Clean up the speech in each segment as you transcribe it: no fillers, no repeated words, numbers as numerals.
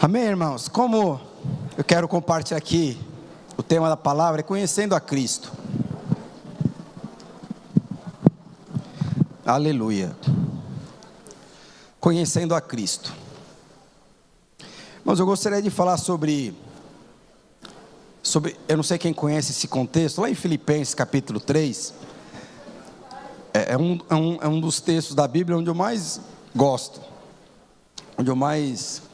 Amém, irmãos? Como eu quero compartilhar aqui o tema da palavra é conhecendo a Cristo. Aleluia. Conhecendo a Cristo. Mas eu gostaria de falar sobre, eu não sei quem conhece esse contexto, lá em Filipenses capítulo 3, é um dos textos da Bíblia onde eu mais gosto, onde eu mais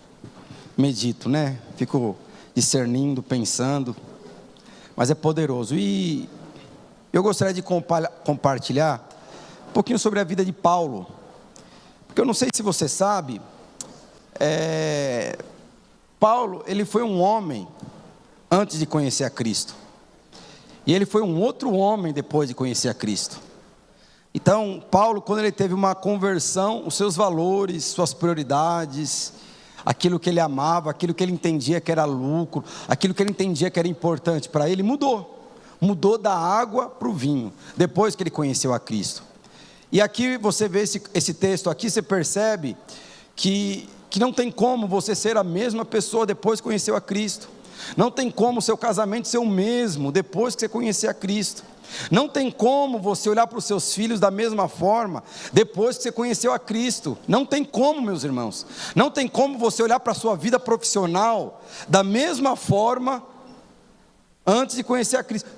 medito, né? Fico discernindo, pensando, mas é poderoso. E eu gostaria de compartilhar um pouquinho sobre a vida de Paulo, porque eu não sei se você sabe, Paulo, ele foi um homem antes de conhecer a Cristo, e ele foi um outro homem depois de conhecer a Cristo. Então, Paulo, quando ele teve uma conversão, os seus valores, suas prioridades, aquilo que ele amava, aquilo que ele entendia que era lucro, aquilo que ele entendia que era importante para ele, mudou da água para o vinho, depois que ele conheceu a Cristo. E aqui você vê esse texto aqui, você percebe que não tem como você ser a mesma pessoa depois que conheceu a Cristo. Não tem como o seu casamento ser o mesmo depois que você conhecer a Cristo. Não tem como você olhar para os seus filhos da mesma forma depois que você conheceu a Cristo. Não tem como, meus irmãos. Não tem como você olhar para a sua vida profissional da mesma forma antes de conhecer a Cristo.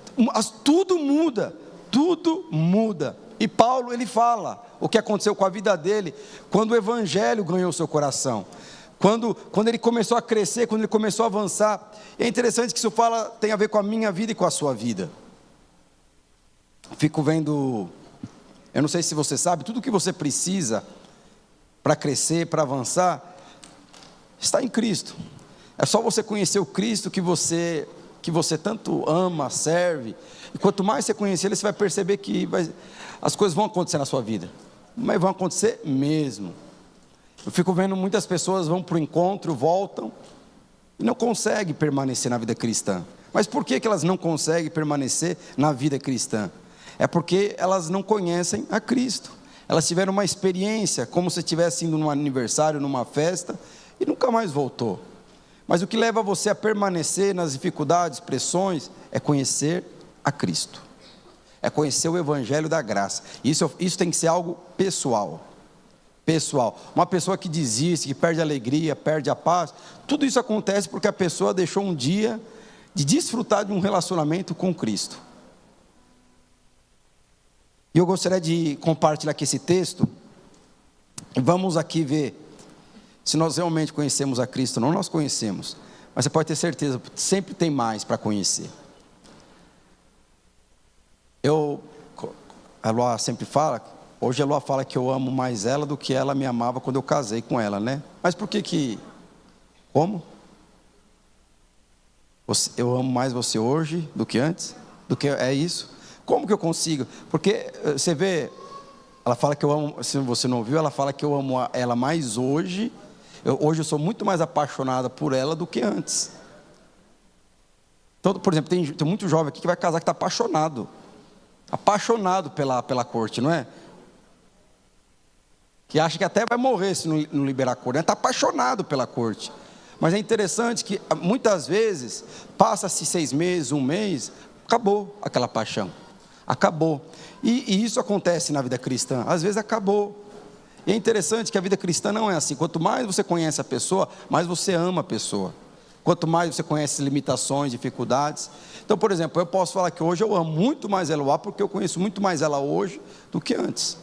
Tudo muda, tudo muda. E Paulo, ele fala o que aconteceu com a vida dele quando o Evangelho ganhou seu coração. Quando ele começou a crescer, quando ele começou a avançar. É interessante que isso tem a ver com a minha vida e com a sua vida. Fico vendo, eu não sei se você sabe, tudo que você precisa para crescer, para avançar, está em Cristo. É só você conhecer o Cristo que você tanto ama, serve. E quanto mais você conhecer Ele, você vai perceber que as coisas vão acontecer na sua vida. Mas vão acontecer mesmo. Eu fico vendo muitas pessoas vão para o encontro, voltam e não conseguem permanecer na vida cristã. Mas por que elas não conseguem permanecer na vida cristã? É porque elas não conhecem a Cristo. Elas tiveram uma experiência, como se estivesse indo num aniversário, numa festa, e nunca mais voltou. Mas o que leva você a permanecer nas dificuldades, pressões, é conhecer a Cristo. É conhecer o Evangelho da graça. Isso tem que ser algo pessoal. Pessoal. Uma pessoa que desiste, que perde a alegria, perde a paz, tudo isso acontece porque a pessoa deixou um dia de desfrutar de um relacionamento com Cristo. E eu gostaria de compartilhar aqui esse texto, e vamos aqui ver se nós realmente conhecemos a Cristo ou não. Nós conhecemos, mas você pode ter certeza, sempre tem mais para conhecer. A Lua sempre fala, hoje a Lua fala que eu amo mais ela do que ela me amava quando eu casei com ela, né? Mas por como? Eu amo mais você hoje do que antes? É isso? Como que eu consigo? Porque você vê, ela fala que eu amo, se você não ouviu, ela fala que eu amo ela mais hoje. Hoje eu sou muito mais apaixonada por ela do que antes. Então, por exemplo, tem muito jovem aqui que vai casar que está apaixonado pela corte, não é? Que acha que até vai morrer se não liberar a corte, está apaixonado pela corte. Mas é interessante que muitas vezes, passa-se 6 meses, 1 mês, acabou aquela paixão. Acabou. E isso acontece na vida cristã. Às vezes acabou. E é interessante que a vida cristã não é assim. Quanto mais você conhece a pessoa, mais você ama a pessoa. Quanto mais você conhece limitações, dificuldades. Então, por exemplo, eu posso falar que hoje eu amo muito mais Eloá, porque eu conheço muito mais ela hoje do que antes.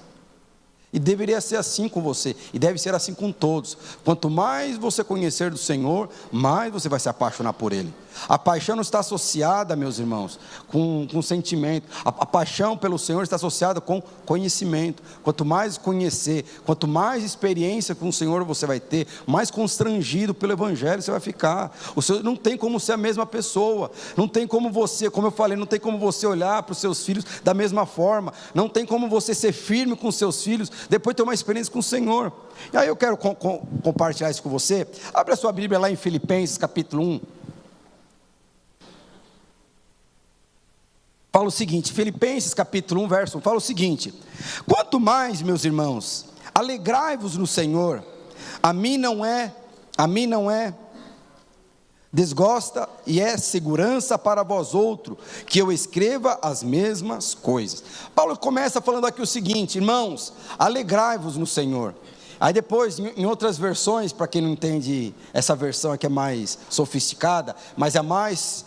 E deveria ser assim com você, e deve ser assim com todos. Quanto mais você conhecer do Senhor, mais você vai se apaixonar por Ele. A paixão não está associada, meus irmãos, com sentimento. A paixão pelo Senhor está associada com conhecimento. Quanto mais conhecer, quanto mais experiência com o Senhor você vai ter, mais constrangido pelo Evangelho você vai ficar. Não tem como ser a mesma pessoa. Não tem como você, como eu falei, não tem como você olhar para os seus filhos da mesma forma. Não tem como você ser firme com os seus filhos depois de ter uma experiência com o Senhor. E aí eu quero compartilhar isso com você. Abre a sua Bíblia lá em Filipenses capítulo 1. Fala o seguinte, Filipenses capítulo 1, verso 1, fala o seguinte: quanto mais, meus irmãos, alegrai-vos no Senhor. A mim não é Desgosta e é segurança para vós outro, que eu escreva as mesmas coisas. Paulo começa falando aqui o seguinte: irmãos, alegrai-vos no Senhor. Aí depois, em outras versões, para quem não entende, essa versão aqui é mais sofisticada, mas é mais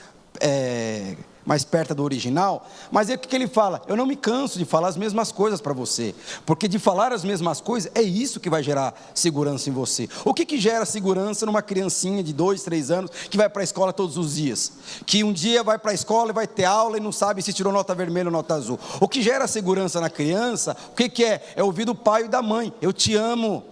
perto do original. Mas é o que ele fala: eu não me canso de falar as mesmas coisas para você, porque de falar as mesmas coisas, é isso que vai gerar segurança em você. O que gera segurança numa criancinha de 2, 3 anos, que vai para a escola todos os dias, que um dia vai para a escola e vai ter aula e não sabe se tirou nota vermelha ou nota azul? O que gera segurança na criança, o que é? É ouvir do pai e da mãe: eu te amo,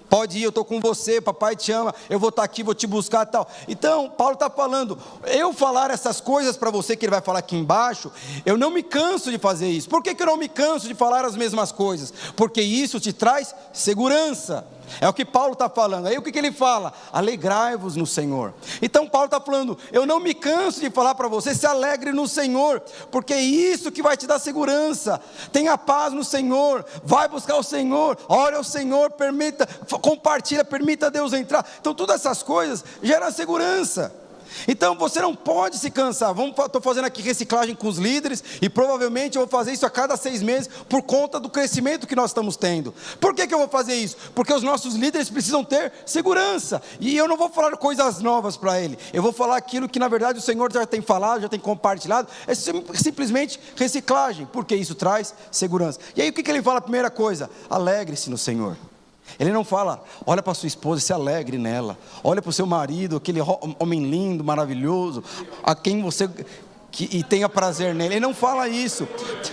pode ir, eu estou com você, papai te ama, eu vou estar aqui, vou te buscar e tal. Então, Paulo está falando, eu falar essas coisas para você, que ele vai falar aqui embaixo, eu não me canso de fazer isso. Por que eu não me canso de falar as mesmas coisas? Porque isso te traz segurança. É o que Paulo está falando. Aí o que ele fala? Alegrai-vos no Senhor. Então Paulo está falando, eu não me canso de falar para você, se alegre no Senhor, porque é isso que vai te dar segurança. Tenha paz no Senhor, vai buscar o Senhor, ore ao Senhor, compartilha, permita Deus entrar. Então todas essas coisas geram segurança. Então você não pode se cansar. Estou fazendo aqui reciclagem com os líderes, e provavelmente eu vou fazer isso a cada 6 meses, por conta do crescimento que nós estamos tendo. Por que eu vou fazer isso? Porque os nossos líderes precisam ter segurança, e eu não vou falar coisas novas para ele, eu vou falar aquilo que na verdade o Senhor já tem falado, já tem compartilhado. É simplesmente reciclagem, porque isso traz segurança. E aí o que ele fala? A primeira coisa: alegre-se no Senhor. Ele não fala, olha para sua esposa e se alegre nela, olha para o seu marido, aquele homem lindo, maravilhoso, a quem você e tenha prazer nele. Ele não fala isso.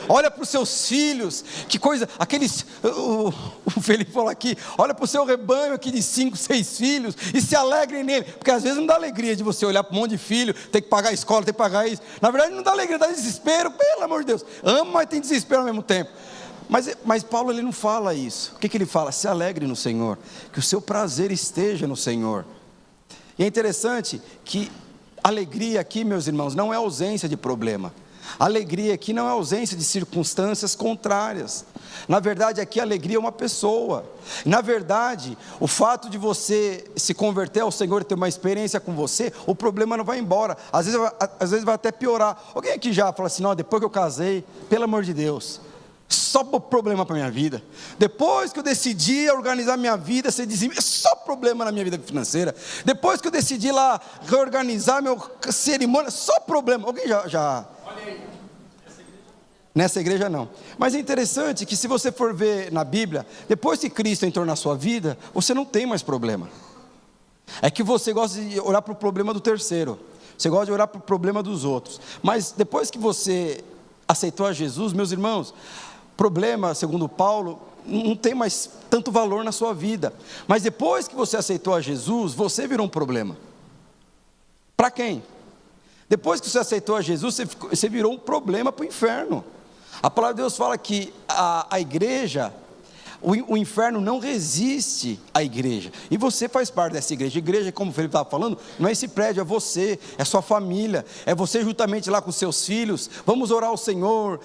Olha para os seus filhos, que coisa, aqueles, o Felipe falou aqui, olha para o seu rebanho aqui de 5, 6 filhos e se alegre nele, porque às vezes não dá alegria de você olhar para um monte de filho, ter que pagar a escola, ter que pagar isso. Na verdade não dá alegria, dá desespero, pelo amor de Deus. Ama, mas tem desespero ao mesmo tempo. Mas Paulo, ele não fala isso. O que ele fala? Se alegre no Senhor, que o seu prazer esteja no Senhor. E é interessante que alegria aqui, meus irmãos, não é ausência de problema. Alegria aqui não é ausência de circunstâncias contrárias. Na verdade aqui a alegria é uma pessoa. Na verdade, o fato de você se converter ao Senhor e ter uma experiência com você, o problema não vai embora. Às vezes vai até piorar. Alguém aqui já fala assim: não, depois que eu casei, pelo amor de Deus, só problema para a minha vida. Depois que eu decidi organizar minha vida, ser dizimista, só problema na minha vida financeira. Depois que eu decidi lá reorganizar meu cerimônia, só problema. Alguém já? Nessa igreja não. Mas é interessante que, se você for ver na Bíblia, depois que Cristo entrou na sua vida, você não tem mais problema. É que você gosta de orar para o problema do terceiro, você gosta de orar para o problema dos outros. Mas depois que você aceitou a Jesus, meus irmãos, problema, segundo Paulo, não tem mais tanto valor na sua vida. Mas depois que você aceitou a Jesus, você virou um problema. Para quem? Depois que você aceitou a Jesus, você virou um problema para o inferno. A palavra de Deus fala que a igreja, o inferno não resiste à igreja, e você faz parte dessa igreja. Igreja, como o Felipe estava falando, não é esse prédio, é você, é sua família, é você juntamente lá com seus filhos. Vamos orar ao Senhor,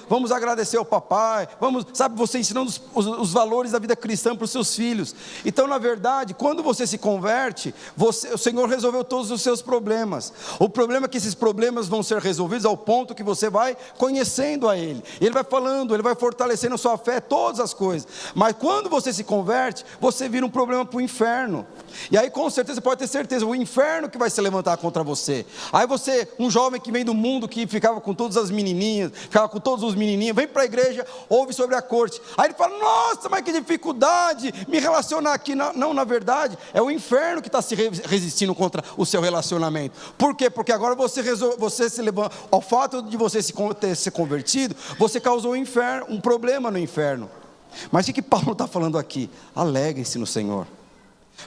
vamos agradecer ao papai, sabe, você ensinando os valores da vida cristã para os seus filhos. Então, na verdade, quando você se converte, o Senhor resolveu todos os seus problemas. O problema é que esses problemas vão ser resolvidos ao ponto que você vai conhecendo a Ele, Ele vai falando, Ele vai fortalecendo a sua fé, todas as coisas. Mas quando você se converte, você vira um problema para o inferno. E aí, com certeza, você pode ter certeza, o inferno que vai se levantar contra você. Aí você, um jovem que vem do mundo, que ficava com todas as menininhas, ficava com todos os menininhos, vem para a igreja, ouve sobre a corte. Aí ele fala: nossa, mas que dificuldade me relacionar aqui. Não, na verdade, é o inferno que está se resistindo contra o seu relacionamento. Por quê? Porque agora você se levanta, ao fato de você ter se convertido, você causou um problema no inferno. Mas o que Paulo está falando aqui? Alegre-se no Senhor.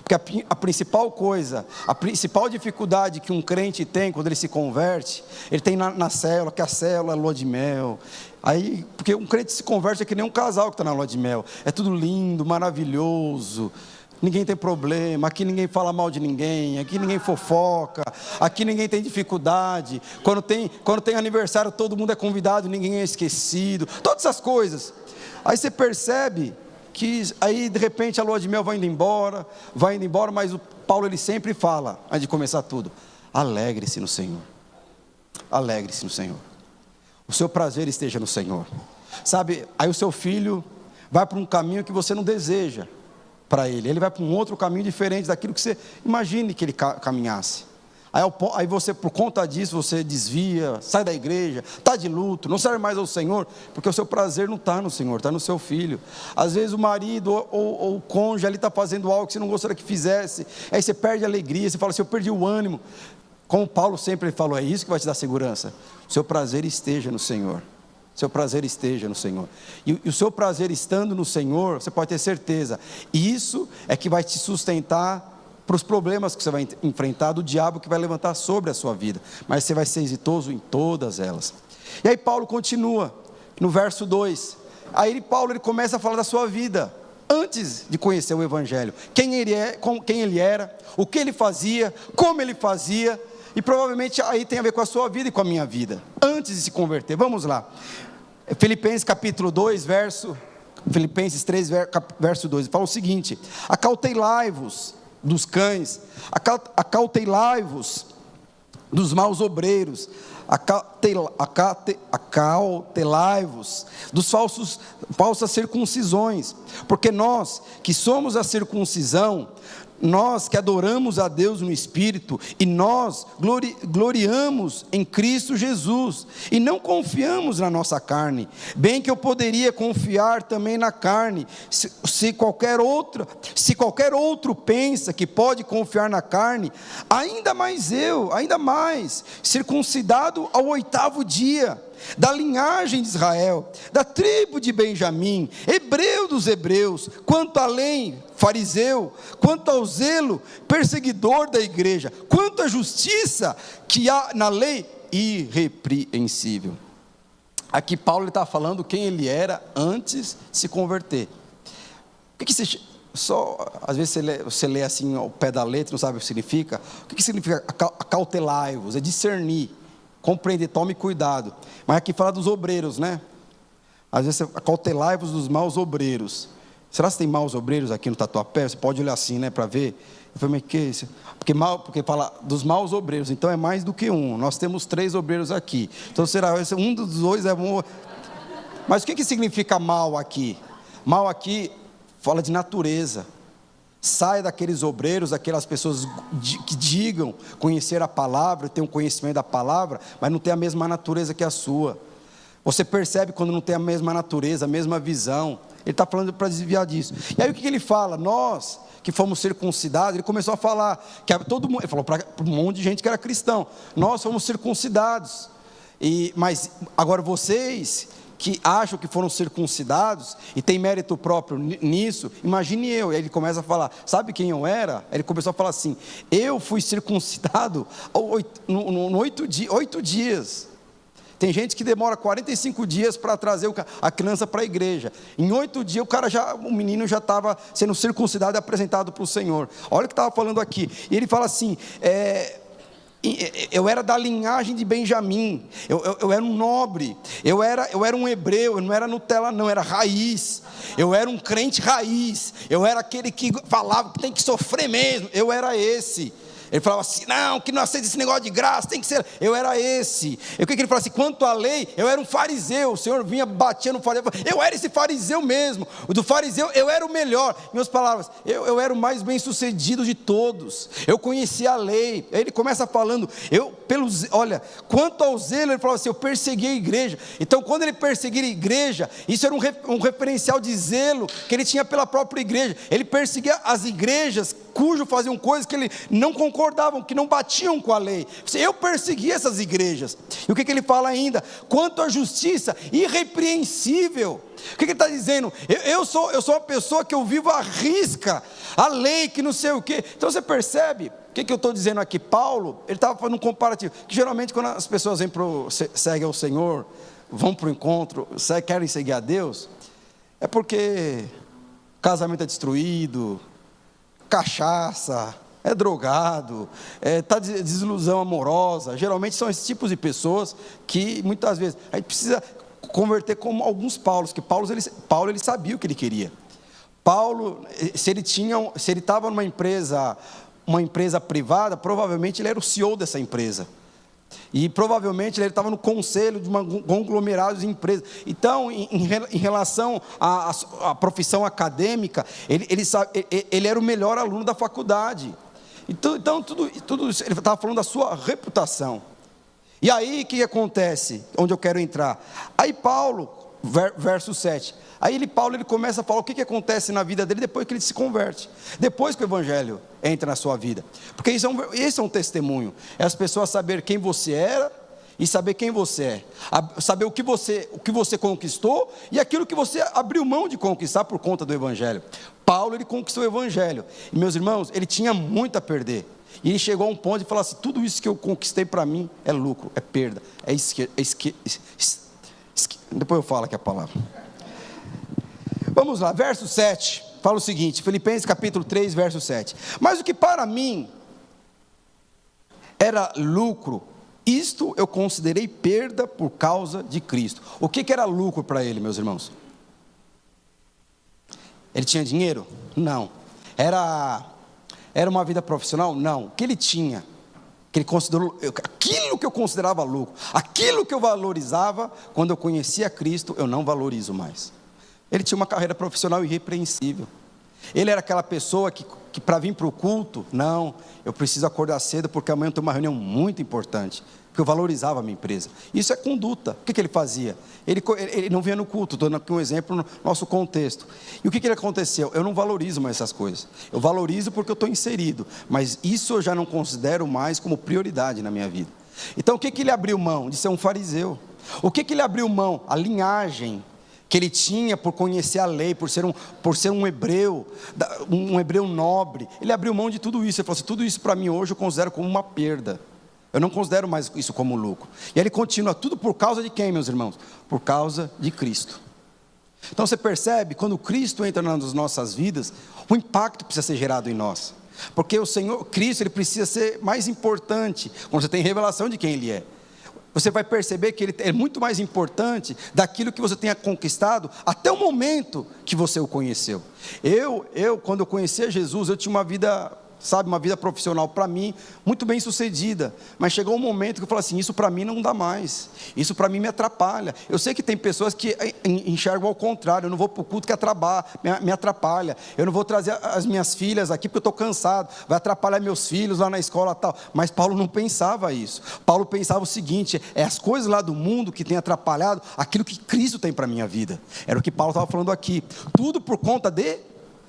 Porque a principal coisa, a principal dificuldade que um crente tem quando ele se converte, ele tem na célula, que a célula é lua de mel. Aí, porque um crente se converte é que nem um casal que está na lua de mel. É tudo lindo, maravilhoso, ninguém tem problema, aqui ninguém fala mal de ninguém, aqui ninguém fofoca, aqui ninguém tem dificuldade. Quando tem aniversário, todo mundo é convidado, ninguém é esquecido. Todas essas coisas. Aí você percebe que aí de repente a lua de mel vai indo embora, mas o Paulo ele sempre fala, antes de começar tudo: alegre-se no Senhor. Alegre-se no Senhor. O seu prazer esteja no Senhor. Sabe, aí o seu filho vai para um caminho que você não deseja para ele. Ele vai para um outro caminho diferente daquilo que você imagine que ele caminhasse. Aí você, por conta disso, você desvia, sai da igreja, está de luto, não serve mais ao Senhor, porque o seu prazer não está no Senhor, está no seu filho. Às vezes o marido ou o cônjuge ali está fazendo algo que você não gostaria que fizesse, aí você perde a alegria, você fala assim, eu perdi o ânimo. Como Paulo sempre falou, é isso que vai te dar segurança. O seu prazer esteja no Senhor. Seu prazer esteja no Senhor. E o seu prazer estando no Senhor, você pode ter certeza, isso é que vai te sustentar para os problemas que você vai enfrentar, do diabo que vai levantar sobre a sua vida, mas você vai ser exitoso em todas elas. E aí Paulo continua, no verso 2, aí Paulo começa a falar da sua vida, antes de conhecer o Evangelho, quem ele era, o que ele fazia, como ele fazia, e provavelmente aí tem a ver com a sua vida e com a minha vida, antes de se converter. Vamos lá, Filipenses capítulo 2, Filipenses 3, verso 2, fala o seguinte: acautelai-vos dos cães, acautelai-vos dos maus obreiros, acautelai-vos dos falsas circuncisões, porque nós que somos a circuncisão, nós que adoramos a Deus no Espírito, e nós gloriamos em Cristo Jesus, e não confiamos na nossa carne, bem que eu poderia confiar também na carne, se qualquer outro pensa que pode confiar na carne, ainda mais, circuncidado ao 8º dia, da linhagem de Israel, da tribo de Benjamim, hebreu dos hebreus, quanto à lei, fariseu, quanto ao zelo, perseguidor da igreja, quanto à justiça que há na lei, irrepreensível. Aqui Paulo está falando quem ele era antes de se converter. O que às vezes você lê assim ao pé da letra, não sabe o que significa. O que significa acautelai-vos? É discernir, compreender, tome cuidado. Mas aqui fala dos obreiros, né? Às vezes você acautelai-vos dos maus obreiros. Será que tem maus obreiros aqui no Tatuapé? Você pode olhar assim, né, para ver. Eu falei, mas que é isso? Porque fala dos maus obreiros, então é mais do que um. Nós temos 3 obreiros aqui. Então será um dos 2 é bom. Mas o que significa mal aqui? Mal aqui fala de natureza. Sai daqueles obreiros, aquelas pessoas que digam conhecer a palavra, ter um conhecimento da palavra, mas não tem a mesma natureza que a sua. Você percebe quando não tem a mesma natureza, a mesma visão. Ele está falando para desviar disso. E aí o que ele fala? Nós que fomos circuncidados, ele começou a falar, que todo mundo, ele falou para um monte de gente que era cristão, nós fomos circuncidados, mas agora vocês que acham que foram circuncidados e tem mérito próprio nisso, imagine eu. Aí ele começa a falar, sabe quem eu era? Ele começou a falar assim, eu fui circuncidado no 8 dias. Tem gente que demora 45 dias para trazer a criança para a igreja. Em 8 dias o menino já estava sendo circuncidado e apresentado para o Senhor. Olha o que estava falando aqui. E ele fala assim, eu era da linhagem de Benjamim, eu era um nobre, eu era um hebreu, eu não era Nutella não, era raiz, eu era um crente raiz, eu era aquele que falava que tem que sofrer mesmo, eu era esse. Ele falava assim, não, que não aceita esse negócio de graça, tem que ser, eu era esse. E o que ele falava assim, quanto à lei, eu era um fariseu, o Senhor vinha, batia no fariseu, eu era esse fariseu mesmo, o do fariseu, eu era o melhor. Em outras palavras, eu era o mais bem sucedido de todos, eu conhecia a lei. Aí ele começa falando, olha, quanto ao zelo, ele falava assim, eu persegui a igreja. Então quando ele perseguia a igreja, isso era um referencial de zelo, que ele tinha pela própria igreja. Ele perseguia as igrejas, cujo faziam coisas que ele não concordavam, que não batiam com a lei. Eu persegui essas igrejas. E o que ele fala ainda? Quanto à justiça, irrepreensível. O que ele está dizendo? Eu sou uma pessoa que eu vivo à risca, a lei, que não sei o quê. Então você percebe, o que eu estou dizendo aqui? Paulo, ele estava fazendo um comparativo, que geralmente quando as pessoas seguem ao Senhor, vão para o encontro, querem seguir a Deus, é porque o casamento é destruído, cachaça, é drogado, está desilusão amorosa. Geralmente são esses tipos de pessoas que muitas vezes a gente precisa converter como alguns Paulos, que Paulo ele sabia o que ele queria. Paulo, se ele estava numa empresa uma empresa privada, provavelmente ele era o CEO dessa empresa. E provavelmente ele estava no conselho de um conglomerado de empresas. Então, em relação à profissão acadêmica, ele era o melhor aluno da faculdade. Então tudo isso, ele estava falando da sua reputação. E aí, o que acontece? Onde eu quero entrar? Aí Paulo, verso 7. Aí Paulo começa a falar o que acontece na vida dele depois que ele se converte. Depois que o evangelho entra na sua vida. Porque esse é um testemunho. É as pessoas saber quem você era e saber quem você é. Saber o que você conquistou e aquilo que você abriu mão de conquistar por conta do evangelho. Paulo, ele conquistou o evangelho. E meus irmãos, ele tinha muito a perder. E ele chegou a um ponto de falar assim: tudo isso que eu conquistei para mim é lucro, é perda, depois eu falo aqui a palavra. Vamos lá, verso 7, fala o seguinte, Filipenses capítulo 3, verso 7. Mas o que para mim era lucro, isto eu considerei perda por causa de Cristo. O que era lucro para ele, meus irmãos? Ele tinha dinheiro? Não. Era uma vida profissional? Não. O que ele tinha? Que ele considerou, aquilo que eu considerava lucro, aquilo que eu valorizava, quando eu conhecia Cristo, eu não valorizo mais. Ele tinha uma carreira profissional irrepreensível. Ele era aquela pessoa que para vir para o culto, não, eu preciso acordar cedo porque amanhã eu tenho uma reunião muito importante, porque eu valorizava a minha empresa. Isso é conduta. O que ele fazia? Ele não vinha no culto, estou dando aqui um exemplo no nosso contexto. E o que aconteceu? Eu não valorizo mais essas coisas. Eu valorizo porque eu estou inserido, mas isso eu já não considero mais como prioridade na minha vida. Então o que ele abriu mão? De ser um fariseu. O que ele abriu mão? A linhagem que ele tinha por conhecer a lei, por ser um hebreu nobre. Ele abriu mão de tudo isso. Ele falou assim: tudo isso para mim hoje eu considero como uma perda. Eu não considero mais isso como lucro. E ele continua, tudo por causa de quem, meus irmãos? Por causa de Cristo. Então você percebe, quando Cristo entra nas nossas vidas, o impacto precisa ser gerado em nós. Porque o Senhor, Cristo, ele precisa ser mais importante, quando você tem revelação de quem Ele é. Você vai perceber que Ele é muito mais importante daquilo que você tenha conquistado, até o momento que você o conheceu. Quando eu conhecia Jesus, eu tinha uma vida profissional para mim, muito bem sucedida, mas chegou um momento que eu falei assim: isso para mim não dá mais, isso para mim me atrapalha. Eu sei que tem pessoas que enxergam ao contrário: eu não vou para o culto que me atrapalha, eu não vou trazer as minhas filhas aqui porque eu estou cansado, vai atrapalhar meus filhos lá na escola tal. Mas Paulo não pensava isso. Paulo pensava o seguinte: é as coisas lá do mundo que tem atrapalhado aquilo que Cristo tem para a minha vida. Era o que Paulo estava falando aqui, tudo por conta de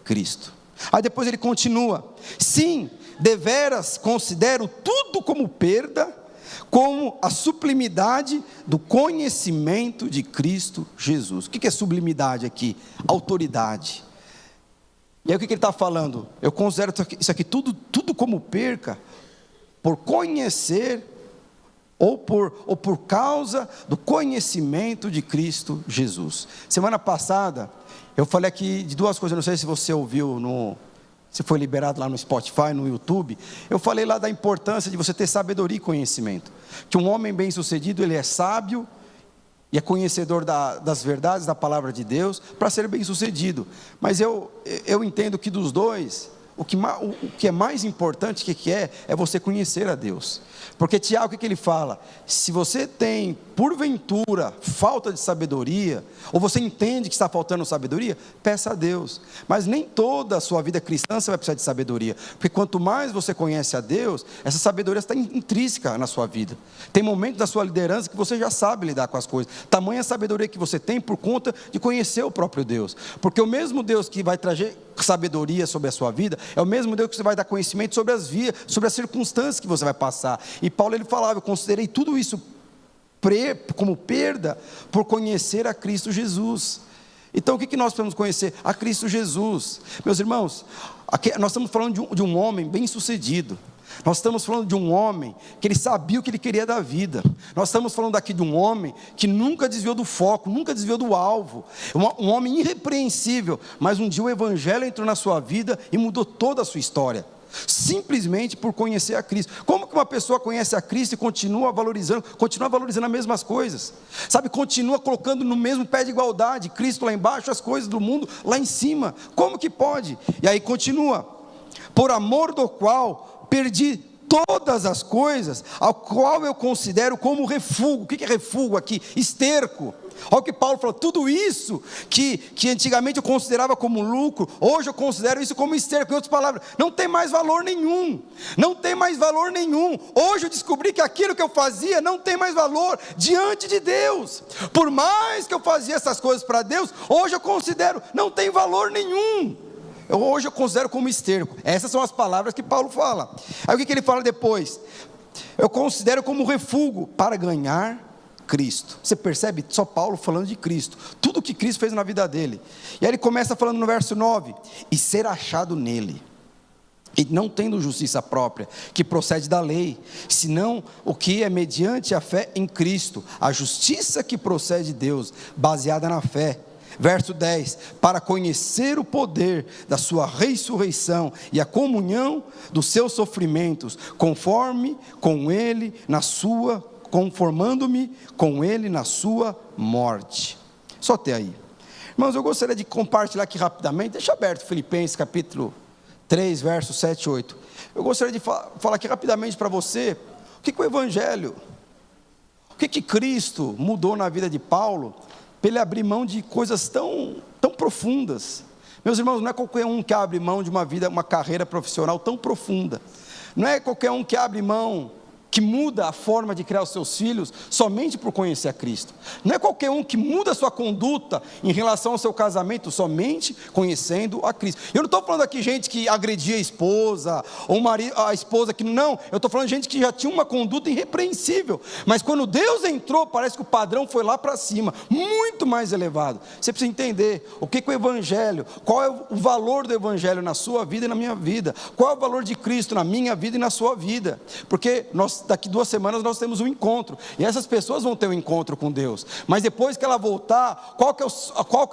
Cristo. Aí depois ele continua: sim, deveras considero tudo como perda, como a sublimidade do conhecimento de Cristo Jesus. O que é sublimidade aqui? Autoridade. E aí o que ele está falando? Eu considero isso aqui tudo como perca, por conhecer, ou por causa do conhecimento de Cristo Jesus. Semana passada eu falei aqui de duas coisas, não sei se você ouviu, se foi liberado lá no Spotify, no YouTube. Eu falei lá da importância de você ter sabedoria e conhecimento. Que um homem bem sucedido, ele é sábio e é conhecedor das verdades da palavra de Deus para ser bem sucedido. Mas eu entendo que dos dois, o que é mais importante é você conhecer a Deus. Porque Tiago, o que ele fala? Se você tem, porventura, falta de sabedoria, ou você entende que está faltando sabedoria, peça a Deus. Mas nem toda a sua vida cristã você vai precisar de sabedoria. Porque quanto mais você conhece a Deus, essa sabedoria está intrínseca na sua vida. Tem momentos da sua liderança que você já sabe lidar com as coisas. Tamanha sabedoria que você tem por conta de conhecer o próprio Deus. Porque o mesmo Deus que vai trazer sabedoria sobre a sua vida, é o mesmo Deus que você vai dar conhecimento sobre as circunstâncias que você vai passar. E Paulo, ele falava: eu considerei tudo isso como perda por conhecer a Cristo Jesus. Então o que nós precisamos conhecer? A Cristo Jesus. Meus irmãos, aqui nós estamos falando de um homem bem sucedido. Nós estamos falando de um homem que ele sabia o que ele queria da vida. Nós estamos falando aqui de um homem que nunca desviou do foco, nunca desviou do alvo. Um homem irrepreensível, mas um dia o evangelho entrou na sua vida e mudou toda a sua história. Simplesmente por conhecer a Cristo. Como que uma pessoa conhece a Cristo e continua valorizando as mesmas coisas? Sabe, continua colocando no mesmo pé de igualdade, Cristo lá embaixo, as coisas do mundo lá em cima. Como que pode? E aí continua: por amor do qual perdi todas as coisas, ao qual eu considero como refúgio. O que é refúgio aqui? Esterco. Olha o que Paulo falou, tudo isso que antigamente eu considerava como lucro, hoje eu considero isso como esterco. Em outras palavras, não tem mais valor nenhum, não tem mais valor nenhum. Hoje eu descobri que aquilo que eu fazia não tem mais valor diante de Deus. Por mais que eu fazia essas coisas para Deus, hoje eu considero, não tem valor nenhum. Hoje eu considero como esterco. Essas são as palavras que Paulo fala. Aí o que ele fala depois? Eu considero como refúgio para ganhar Cristo. Você percebe? Só Paulo falando de Cristo, tudo que Cristo fez na vida dele. E aí ele começa falando no verso 9: e ser achado nele, e não tendo justiça própria, que procede da lei, senão o que é mediante a fé em Cristo, a justiça que procede de Deus, baseada na fé. Verso 10, para conhecer o poder da sua ressurreição e a comunhão dos seus sofrimentos, conformando-me com ele na sua morte. Só até aí. Irmãos, eu gostaria de compartilhar aqui rapidamente, deixa aberto Filipenses capítulo 3, versos 7 e 8. Eu gostaria de falar aqui rapidamente para você, o que o Evangelho, o que Cristo mudou na vida de Paulo, para ele abrir mão de coisas tão profundas. Meus irmãos, não é qualquer um que abre mão de uma carreira profissional tão profunda, não é qualquer um que abre mão, que muda a forma de criar os seus filhos, somente por conhecer a Cristo. Não é qualquer um que muda a sua conduta em relação ao seu casamento, somente conhecendo a Cristo. Eu não estou falando aqui gente que agredia a esposa, ou a esposa que não, eu estou falando de gente que já tinha uma conduta irrepreensível, mas quando Deus entrou, parece que o padrão foi lá para cima, muito mais elevado. Você precisa entender o que o Evangelho, qual é o valor do Evangelho na sua vida e na minha vida, qual é o valor de Cristo na minha vida e na sua vida, porque daqui 2 semanas nós temos um encontro, e essas pessoas vão ter um encontro com Deus, mas depois que ela voltar, qual que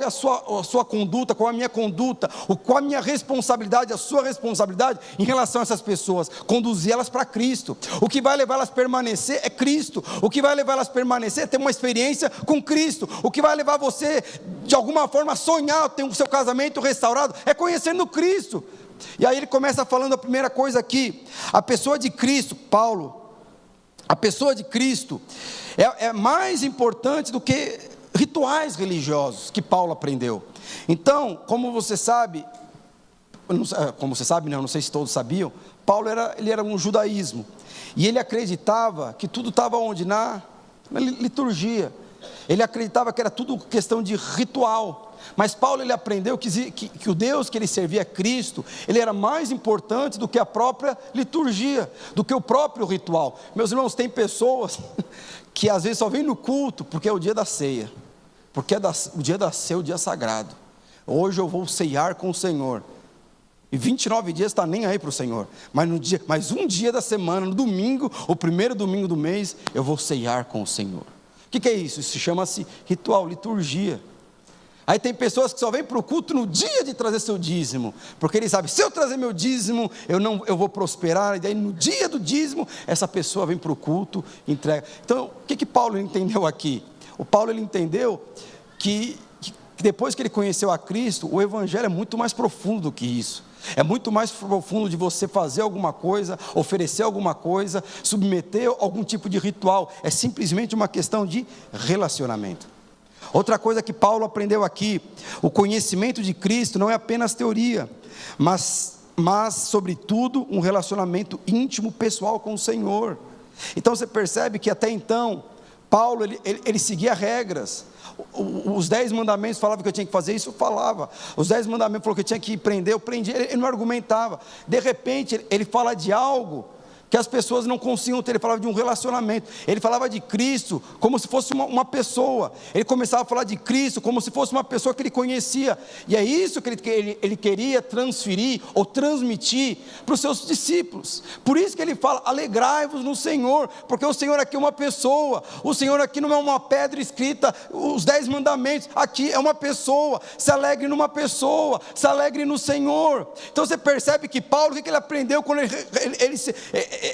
é a sua conduta, qual é a minha conduta, qual a minha responsabilidade, a sua responsabilidade em relação a essas pessoas? Conduzir elas para Cristo. O que vai levar elas a permanecer é Cristo, o que vai levar elas a permanecer é ter uma experiência com Cristo, o que vai levar você de alguma forma a sonhar, ter o seu casamento restaurado, é conhecendo Cristo. E aí ele começa falando a primeira coisa aqui, a pessoa de Cristo. Paulo, a pessoa de Cristo é mais importante do que rituais religiosos que Paulo aprendeu. Então, como você sabe, não sei se todos sabiam, Paulo era um judaísmo, e ele acreditava que tudo estava onde? Na liturgia. Ele acreditava que era tudo questão de ritual. Mas Paulo, ele aprendeu que o Deus que ele servia, Cristo, ele era mais importante do que a própria liturgia, do que o próprio ritual. Meus irmãos, tem pessoas que às vezes só vêm no culto porque é o dia da ceia, porque o dia da ceia é o dia sagrado. Hoje eu vou ceiar com o Senhor, e 29 dias está nem aí para o Senhor, mas um dia da semana, no domingo, o primeiro domingo do mês, eu vou ceiar com o Senhor. O que é isso? Isso chama-se ritual, liturgia. Aí tem pessoas que só vêm para o culto no dia de trazer seu dízimo, porque ele sabe, se eu trazer meu dízimo, eu vou prosperar, e daí no dia do dízimo, essa pessoa vem para o culto, entrega. Então, o que Paulo entendeu aqui? O Paulo, ele entendeu que depois que ele conheceu a Cristo, o Evangelho é muito mais profundo do que isso. É muito mais profundo de você fazer alguma coisa, oferecer alguma coisa, submeter algum tipo de ritual. É simplesmente uma questão de relacionamento. Outra coisa que Paulo aprendeu aqui, o conhecimento de Cristo não é apenas teoria, mas sobretudo um relacionamento íntimo, pessoal com o Senhor. Então você percebe que até então, Paulo ele seguia regras. Os 10 mandamentos falavam que eu tinha que fazer isso, eu falava. Os 10 mandamentos falavam que eu tinha que prender, eu prendia, ele não argumentava. De repente ele fala de algo que as pessoas não conseguiam ter. Ele falava de um relacionamento, ele falava de Cristo como se fosse uma pessoa, ele começava a falar de Cristo como se fosse uma pessoa que ele conhecia, e é isso que ele queria transferir ou transmitir para os seus discípulos. Por isso que ele fala, alegrai-vos no Senhor, porque o Senhor aqui é uma pessoa, o Senhor aqui não é uma pedra escrita, os 10 mandamentos, aqui é uma pessoa, se alegre numa pessoa, se alegre no Senhor. Então você percebe que Paulo, o que ele aprendeu quando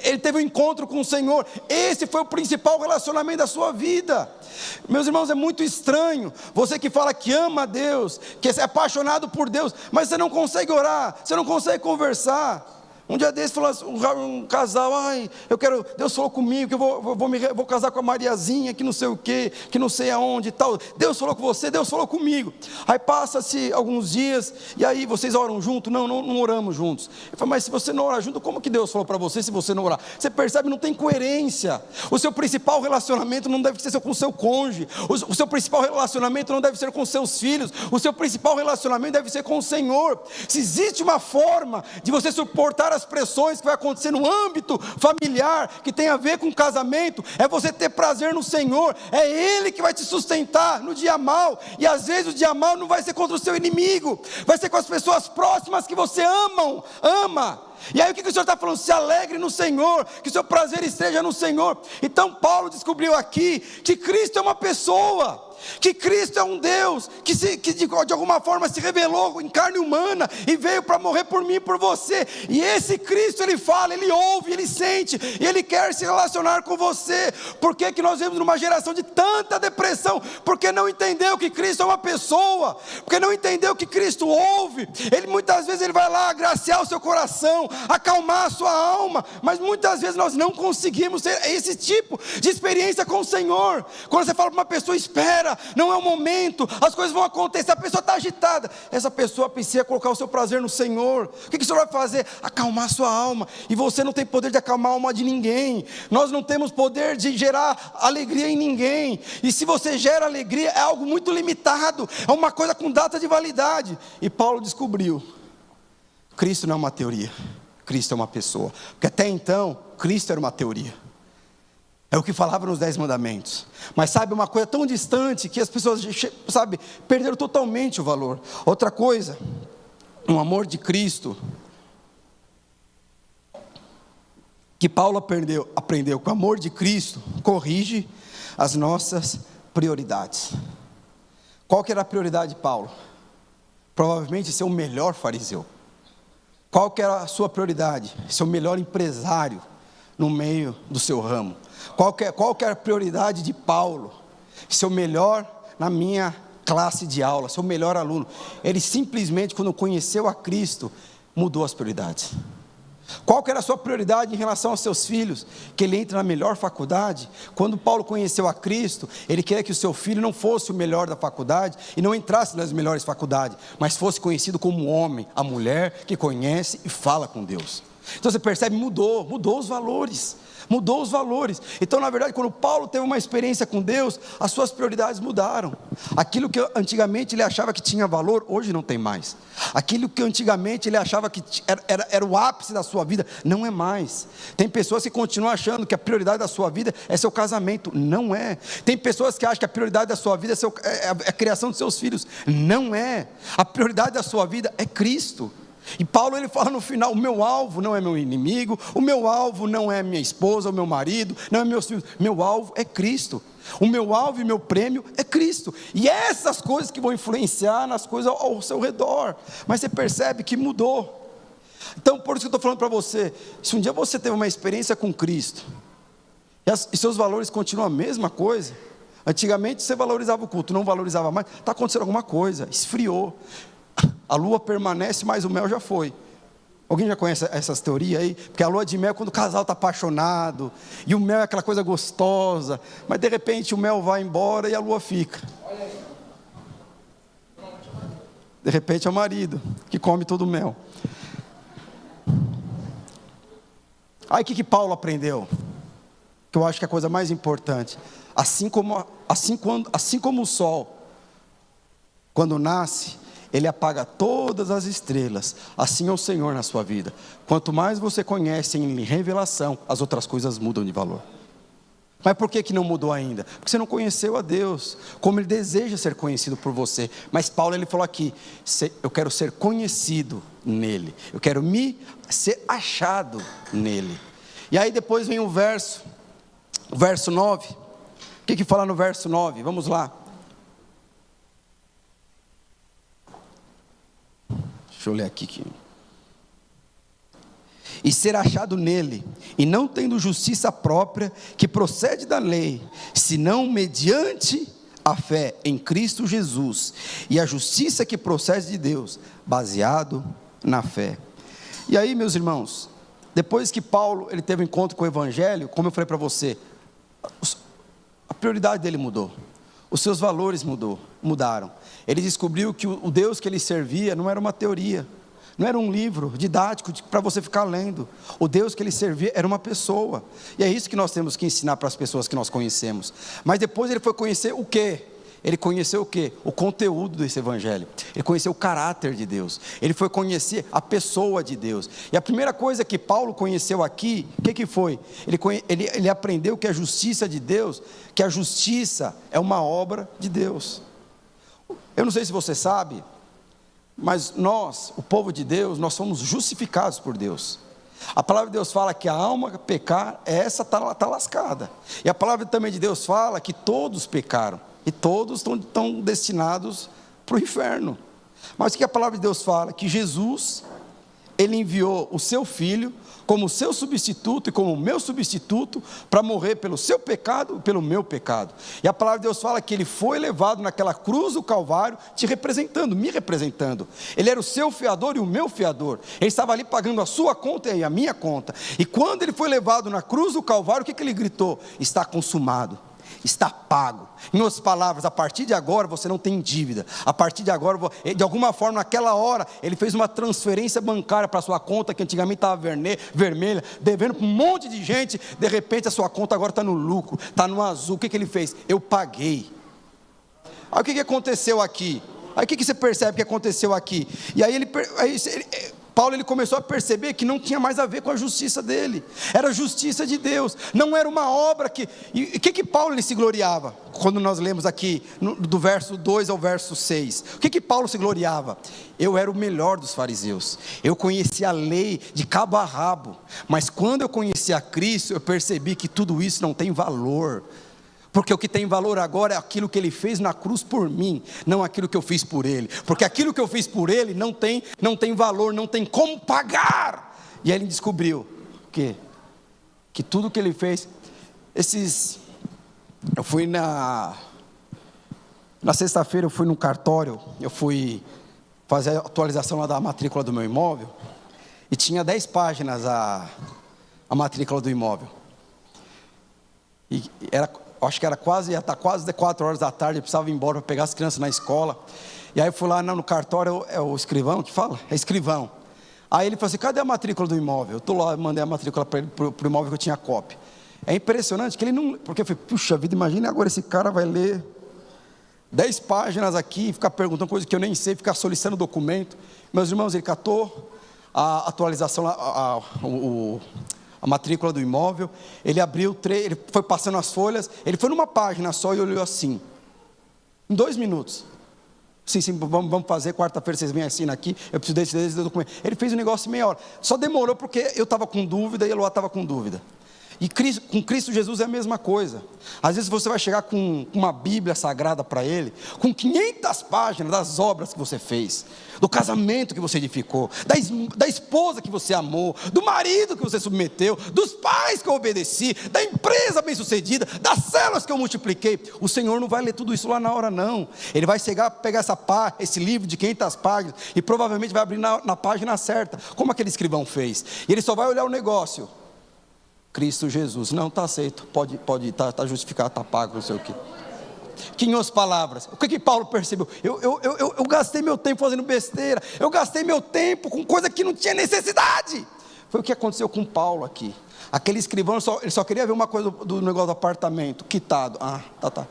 ele teve um encontro com o Senhor? Esse foi o principal relacionamento da sua vida. Meus irmãos, é muito estranho você que fala que ama a Deus, que é apaixonado por Deus, mas você não consegue orar, você não consegue conversar. Um dia desse falou assim, um casal, Deus falou comigo que eu vou casar com a Mariazinha, que não sei o quê, que não sei aonde e tal. Deus falou com você, Deus falou comigo. Aí passa-se alguns dias, e aí vocês oram junto? Não oramos juntos. Eu falo, mas se você não orar junto, como que Deus falou para você se você não orar? Você percebe, não tem coerência. O seu principal relacionamento não deve ser com o seu cônjuge. O seu principal relacionamento não deve ser com seus filhos. O seu principal relacionamento deve ser com o Senhor. Se existe uma forma de você suportar as pressões que vai acontecer no âmbito familiar, que tem a ver com casamento, é você ter prazer no Senhor. É Ele que vai te sustentar no dia mal. E às vezes o dia mal não vai ser contra o seu inimigo, vai ser com as pessoas próximas que você ama. E aí o que o Senhor está falando? Se alegre no Senhor, que o seu prazer esteja no Senhor. Então Paulo descobriu aqui que Cristo é uma pessoa, que Cristo é um Deus, que de alguma forma se revelou em carne humana, e veio para morrer por mim e por você. E esse Cristo, Ele fala, Ele ouve, Ele sente, e Ele quer se relacionar com você. Por que que nós vivemos numa geração de tanta depressão? Porque não entendeu que Cristo é uma pessoa, porque não entendeu que Cristo ouve. Ele muitas vezes Ele vai lá agraciar o seu coração, acalmar a sua alma, mas muitas vezes nós não conseguimos ter esse tipo de experiência com o Senhor. Quando você fala para uma pessoa, espera, não é o momento, as coisas vão acontecer, a pessoa está agitada, essa pessoa precisa colocar o seu prazer no Senhor. O que o Senhor vai fazer? Acalmar a sua alma. E você não tem poder de acalmar a alma de ninguém. Nós não temos poder de gerar alegria em ninguém. E se você gera alegria, é algo muito limitado, é uma coisa com data de validade. E Paulo descobriu, Cristo não é uma teoria, Cristo é uma pessoa. Porque até então, Cristo era uma teoria, é o que falava nos 10 mandamentos. Mas sabe, uma coisa tão distante que as pessoas, sabe, perderam totalmente o valor. Outra coisa, o amor de Cristo, que Paulo aprendeu que o amor de Cristo corrige as nossas prioridades. Qual que era a prioridade de Paulo? Provavelmente ser o melhor fariseu. Qual que era a sua prioridade? Ser o melhor empresário no meio do seu ramo. Qual que era a prioridade de Paulo? Ser o melhor na minha classe de aula, ser o melhor aluno. Ele simplesmente, quando conheceu a Cristo, mudou as prioridades. Qual que era a sua prioridade em relação aos seus filhos? Que ele entre na melhor faculdade? Quando Paulo conheceu a Cristo, ele queria que o seu filho não fosse o melhor da faculdade e não entrasse nas melhores faculdades, mas fosse conhecido como um homem, a mulher que conhece e fala com Deus. Então você percebe, mudou os valores. Mudou os valores. Então, na verdade, quando Paulo teve uma experiência com Deus, as suas prioridades mudaram. Aquilo que antigamente ele achava que tinha valor, hoje não tem mais. Aquilo que antigamente ele achava que era o ápice da sua vida, não é mais. Tem pessoas que continuam achando que a prioridade da sua vida é seu casamento, não é. Tem pessoas que acham que a prioridade da sua vida é a criação de seus filhos, não é. A prioridade da sua vida é Cristo. E Paulo ele fala no final, o meu alvo não é meu inimigo, o meu alvo não é minha esposa, o meu marido, não é meus filhos, meu alvo é Cristo. O meu alvo e meu prêmio é Cristo. E é essas coisas que vão influenciar nas coisas ao seu redor. Mas você percebe que mudou. Então por isso que eu estou falando para você, se um dia você teve uma experiência com Cristo, e seus valores continuam a mesma coisa, antigamente você valorizava o culto, não valorizava mais, está acontecendo alguma coisa, esfriou. A lua permanece, mas o mel já foi. Alguém já conhece essas teorias aí? Porque a lua de mel é quando o casal está apaixonado, e o mel é aquela coisa gostosa, mas de repente o mel vai embora e a lua fica. De repente é o marido que come todo o mel. Aí o que Paulo aprendeu? Que eu acho que é a coisa mais importante. Assim como o sol, quando nasce, ele apaga todas as estrelas. Assim é o Senhor na sua vida. Quanto mais você conhece em revelação, as outras coisas mudam de valor. Mas por que não mudou ainda? Porque você não conheceu a Deus, como Ele deseja ser conhecido por você. Mas Paulo ele falou aqui, eu quero ser conhecido nele, eu quero ser achado nele. E aí depois vem o verso 9. O que fala no verso 9? Vamos lá. Deixa eu ler aqui. E ser achado nele, e não tendo justiça própria, que procede da lei, senão mediante a fé em Cristo Jesus, e a justiça que procede de Deus, baseado na fé. E aí, meus irmãos, depois que Paulo ele teve um encontro com o Evangelho, como eu falei para você, a prioridade dele mudou, os seus valores mudaram. Ele descobriu que o Deus que ele servia não era uma teoria, não era um livro didático para você ficar lendo. O Deus que ele servia era uma pessoa. E é isso que nós temos que ensinar para as pessoas que nós conhecemos. Mas depois ele foi conhecer o quê? Ele conheceu o quê? O conteúdo desse evangelho. Ele conheceu o caráter de Deus. Ele foi conhecer a pessoa de Deus. E a primeira coisa que Paulo conheceu aqui, o que foi? Ele aprendeu que a justiça de Deus, que a justiça é uma obra de Deus. Eu não sei se você sabe, mas nós, o povo de Deus, nós somos justificados por Deus. A palavra de Deus fala que a alma pecar, essa está lascada. E a palavra também de Deus fala que todos pecaram. E todos estão destinados para o inferno. Mas o que a palavra de Deus fala? Que Jesus, ele enviou o seu Filho como seu substituto e como o meu substituto para morrer pelo seu pecado e pelo meu pecado. E a palavra de Deus fala que ele foi levado naquela cruz do Calvário, te representando, me representando. Ele era o seu fiador e o meu fiador. Ele estava ali pagando a sua conta e a minha conta. E quando ele foi levado na cruz do Calvário, o que ele gritou? Está consumado. Está pago. Em outras palavras, a partir de agora você não tem dívida. A partir de agora, de alguma forma, naquela hora, ele fez uma transferência bancária para a sua conta, que antigamente estava vermelha, devendo para um monte de gente. De repente a sua conta agora está no lucro, está no azul. O que ele fez? Eu paguei. Aí o que aconteceu aqui? Aí o que você percebe que aconteceu aqui? E aí Paulo ele começou a perceber que não tinha mais a ver com a justiça dele, era a justiça de Deus, não era uma obra que... E o que Paulo ele se gloriava? Quando nós lemos aqui, do verso 2 ao verso 6, o que Paulo se gloriava? Eu era o melhor dos fariseus, eu conhecia a lei de cabo a rabo, mas quando eu conheci a Cristo, eu percebi que tudo isso não tem valor, porque o que tem valor agora é aquilo que ele fez na cruz por mim, não aquilo que eu fiz por ele, porque aquilo que eu fiz por ele não tem valor, não tem como pagar. E aí ele descobriu que tudo que ele fez, eu fui na sexta-feira, eu fui no cartório, eu fui fazer a atualização lá da matrícula do meu imóvel, e tinha 10 páginas a matrícula do imóvel, e acho que ia estar quase 4 horas da tarde, eu precisava ir embora para pegar as crianças na escola. E aí eu fui lá no cartório, é o escrivão que fala? É escrivão. Aí ele falou assim: cadê a matrícula do imóvel? Eu estou lá, mandei a matrícula para ele, para o imóvel que eu tinha cópia. É impressionante que ele não... Porque eu falei, puxa vida, imagine agora esse cara vai ler 10 páginas aqui, ficar perguntando coisa que eu nem sei, ficar solicitando documento. Meus irmãos, ele catou a atualização, a matrícula do imóvel, ele abriu, ele foi passando as folhas, ele foi numa página só e olhou assim, em 2 minutos, sim, vamos fazer, quarta-feira vocês vêm assinar aqui, eu preciso desse documento. Ele fez o negócio em meia hora, só demorou porque eu estava com dúvida e a Eloá estava com dúvida. E com Cristo Jesus é a mesma coisa. Às vezes você vai chegar com uma Bíblia sagrada para Ele, com 500 páginas das obras que você fez, do casamento que você edificou, da esposa que você amou, do marido que você submeteu, dos pais que eu obedeci, da empresa bem sucedida, das células que eu multipliquei. O Senhor não vai ler tudo isso lá na hora não. Ele vai pegar esse livro de 500 páginas e provavelmente vai abrir na página certa, como aquele escrivão fez. E ele só vai olhar o negócio: Cristo Jesus, não, está aceito, pode, está justificado, está pago, não sei o quê. Que em outras palavras, o que Paulo percebeu? Eu gastei meu tempo fazendo besteira, eu gastei meu tempo com coisa que não tinha necessidade. Foi o que aconteceu com Paulo aqui. Aquele escrivão, ele só queria ver uma coisa do negócio do apartamento, quitado. Tá.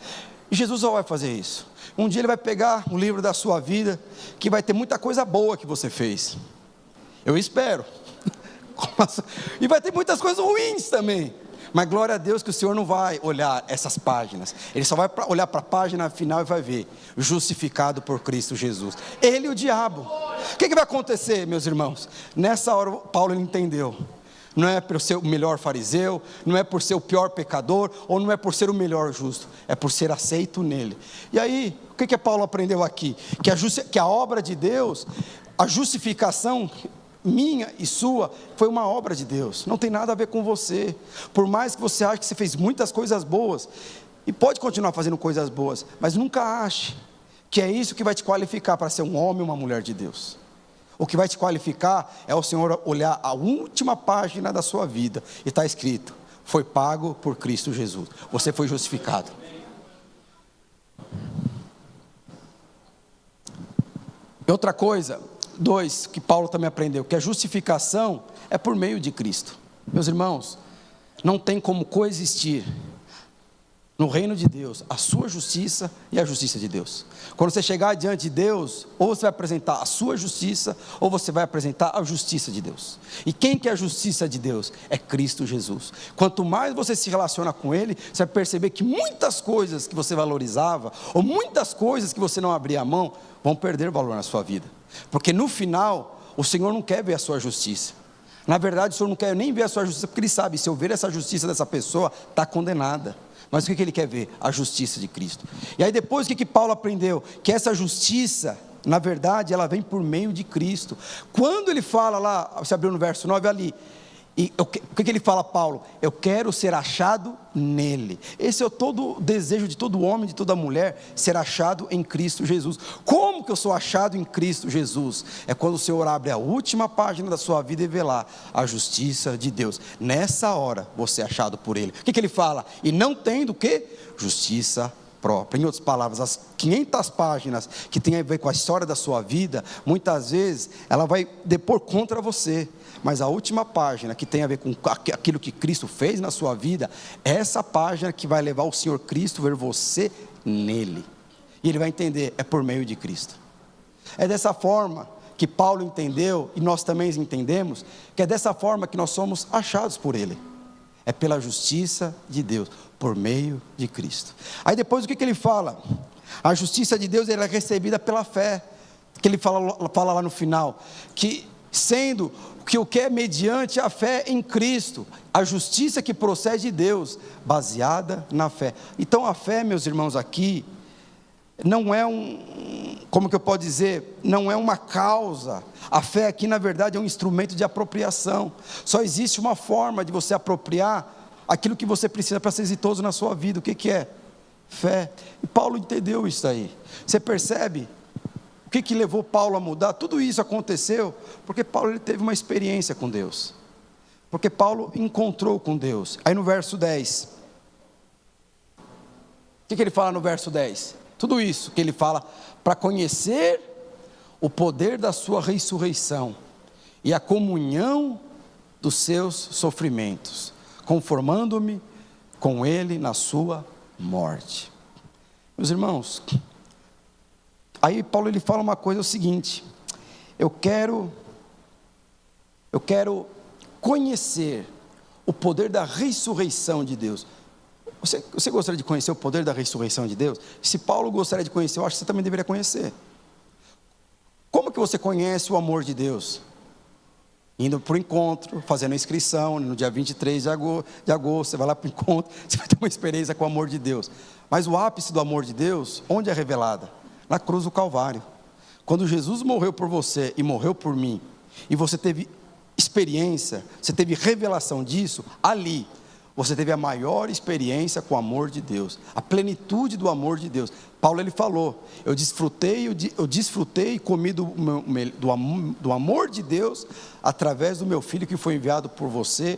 E Jesus só vai fazer isso. Um dia ele vai pegar um livro da sua vida, que vai ter muita coisa boa que você fez. Eu espero. E vai ter muitas coisas ruins também, mas glória a Deus que o Senhor não vai olhar essas páginas, Ele só vai olhar para a página final e vai ver: justificado por Cristo Jesus. Ele e o diabo. O que vai acontecer, meus irmãos? Nessa hora Paulo entendeu: não é por ser o melhor fariseu, não é por ser o pior pecador, ou não é por ser o melhor justo, é por ser aceito nele. E aí, o que Paulo aprendeu aqui? Que a obra de Deus, a justificação minha e sua, foi uma obra de Deus, não tem nada a ver com você. Por mais que você ache que você fez muitas coisas boas, e pode continuar fazendo coisas boas, mas nunca ache que é isso que vai te qualificar para ser um homem ou uma mulher de Deus. O que vai te qualificar é o Senhor olhar a última página da sua vida e está escrito: foi pago por Cristo Jesus. Você foi justificado. E outra coisa, 2, que Paulo também aprendeu, que a justificação é por meio de Cristo. Meus irmãos, não tem como coexistir no reino de Deus a sua justiça e a justiça de Deus. Quando você chegar diante de Deus, ou você vai apresentar a sua justiça, ou você vai apresentar a justiça de Deus. E quem que é a justiça de Deus? É Cristo Jesus. Quanto mais você se relaciona com Ele, você vai perceber que muitas coisas que você valorizava, ou muitas coisas que você não abria a mão, vão perder valor na sua vida. Porque no final, o Senhor não quer ver a sua justiça. Na verdade, o Senhor não quer nem ver a sua justiça, porque Ele sabe, se eu ver essa justiça dessa pessoa, está condenada. Mas o que Ele quer ver? A justiça de Cristo. E aí depois o que Paulo aprendeu? Que essa justiça, na verdade, ela vem por meio de Cristo. Quando ele fala lá, você abriu no verso 9 ali, e o que ele fala, Paulo? Eu quero ser achado nele. Esse é todo o desejo de todo homem, de toda mulher, ser achado em Cristo Jesus. Como que eu sou achado em Cristo Jesus? É quando o Senhor abre a última página da sua vida e vê lá a justiça de Deus. Nessa hora, você é achado por Ele. O que ele fala? E não tem do que? Justiça própria. Em outras palavras, as 500 páginas que tem a ver com a história da sua vida, muitas vezes, ela vai depor contra você. Mas a última página que tem a ver com aquilo que Cristo fez na sua vida, é essa página que vai levar o Senhor Cristo a ver você nele. E ele vai entender, é por meio de Cristo. É dessa forma que Paulo entendeu, e nós também entendemos, que é dessa forma que nós somos achados por Ele. É pela justiça de Deus, por meio de Cristo. Aí depois o que ele fala? A justiça de Deus, ela é recebida pela fé. Que ele fala lá no final, que sendo que o que é mediante a fé em Cristo, a justiça que procede de Deus, baseada na fé. Então a fé, meus irmãos, aqui, não é como que eu posso dizer, não é uma causa. A fé aqui na verdade é um instrumento de apropriação. Só existe uma forma de você apropriar aquilo que você precisa para ser exitoso na sua vida. O que é? Fé. E Paulo entendeu isso aí. Você percebe? O que levou Paulo a mudar? Tudo isso aconteceu porque Paulo ele teve uma experiência com Deus. Porque Paulo encontrou com Deus. Aí no verso 10. O que ele fala no verso 10? Tudo isso que ele fala para conhecer o poder da sua ressurreição e a comunhão dos seus sofrimentos, conformando-me com ele na sua morte. Meus irmãos, aí Paulo ele fala uma coisa, é o seguinte: eu quero conhecer o poder da ressurreição de Deus. Você gostaria de conhecer o poder da ressurreição de Deus? Se Paulo gostaria de conhecer, eu acho que você também deveria conhecer. Como que você conhece o amor de Deus? Indo para o encontro, fazendo a inscrição, no dia 23 de agosto, você vai lá para o encontro, você vai ter uma experiência com o amor de Deus. Mas o ápice do amor de Deus, onde é revelada? Na cruz do Calvário. Quando Jesus morreu por você e morreu por mim, e você teve experiência, você teve revelação disso, ali você teve a maior experiência com o amor de Deus, a plenitude do amor de Deus. Paulo ele falou, eu desfrutei e comi do amor de Deus, através do meu Filho que foi enviado por você,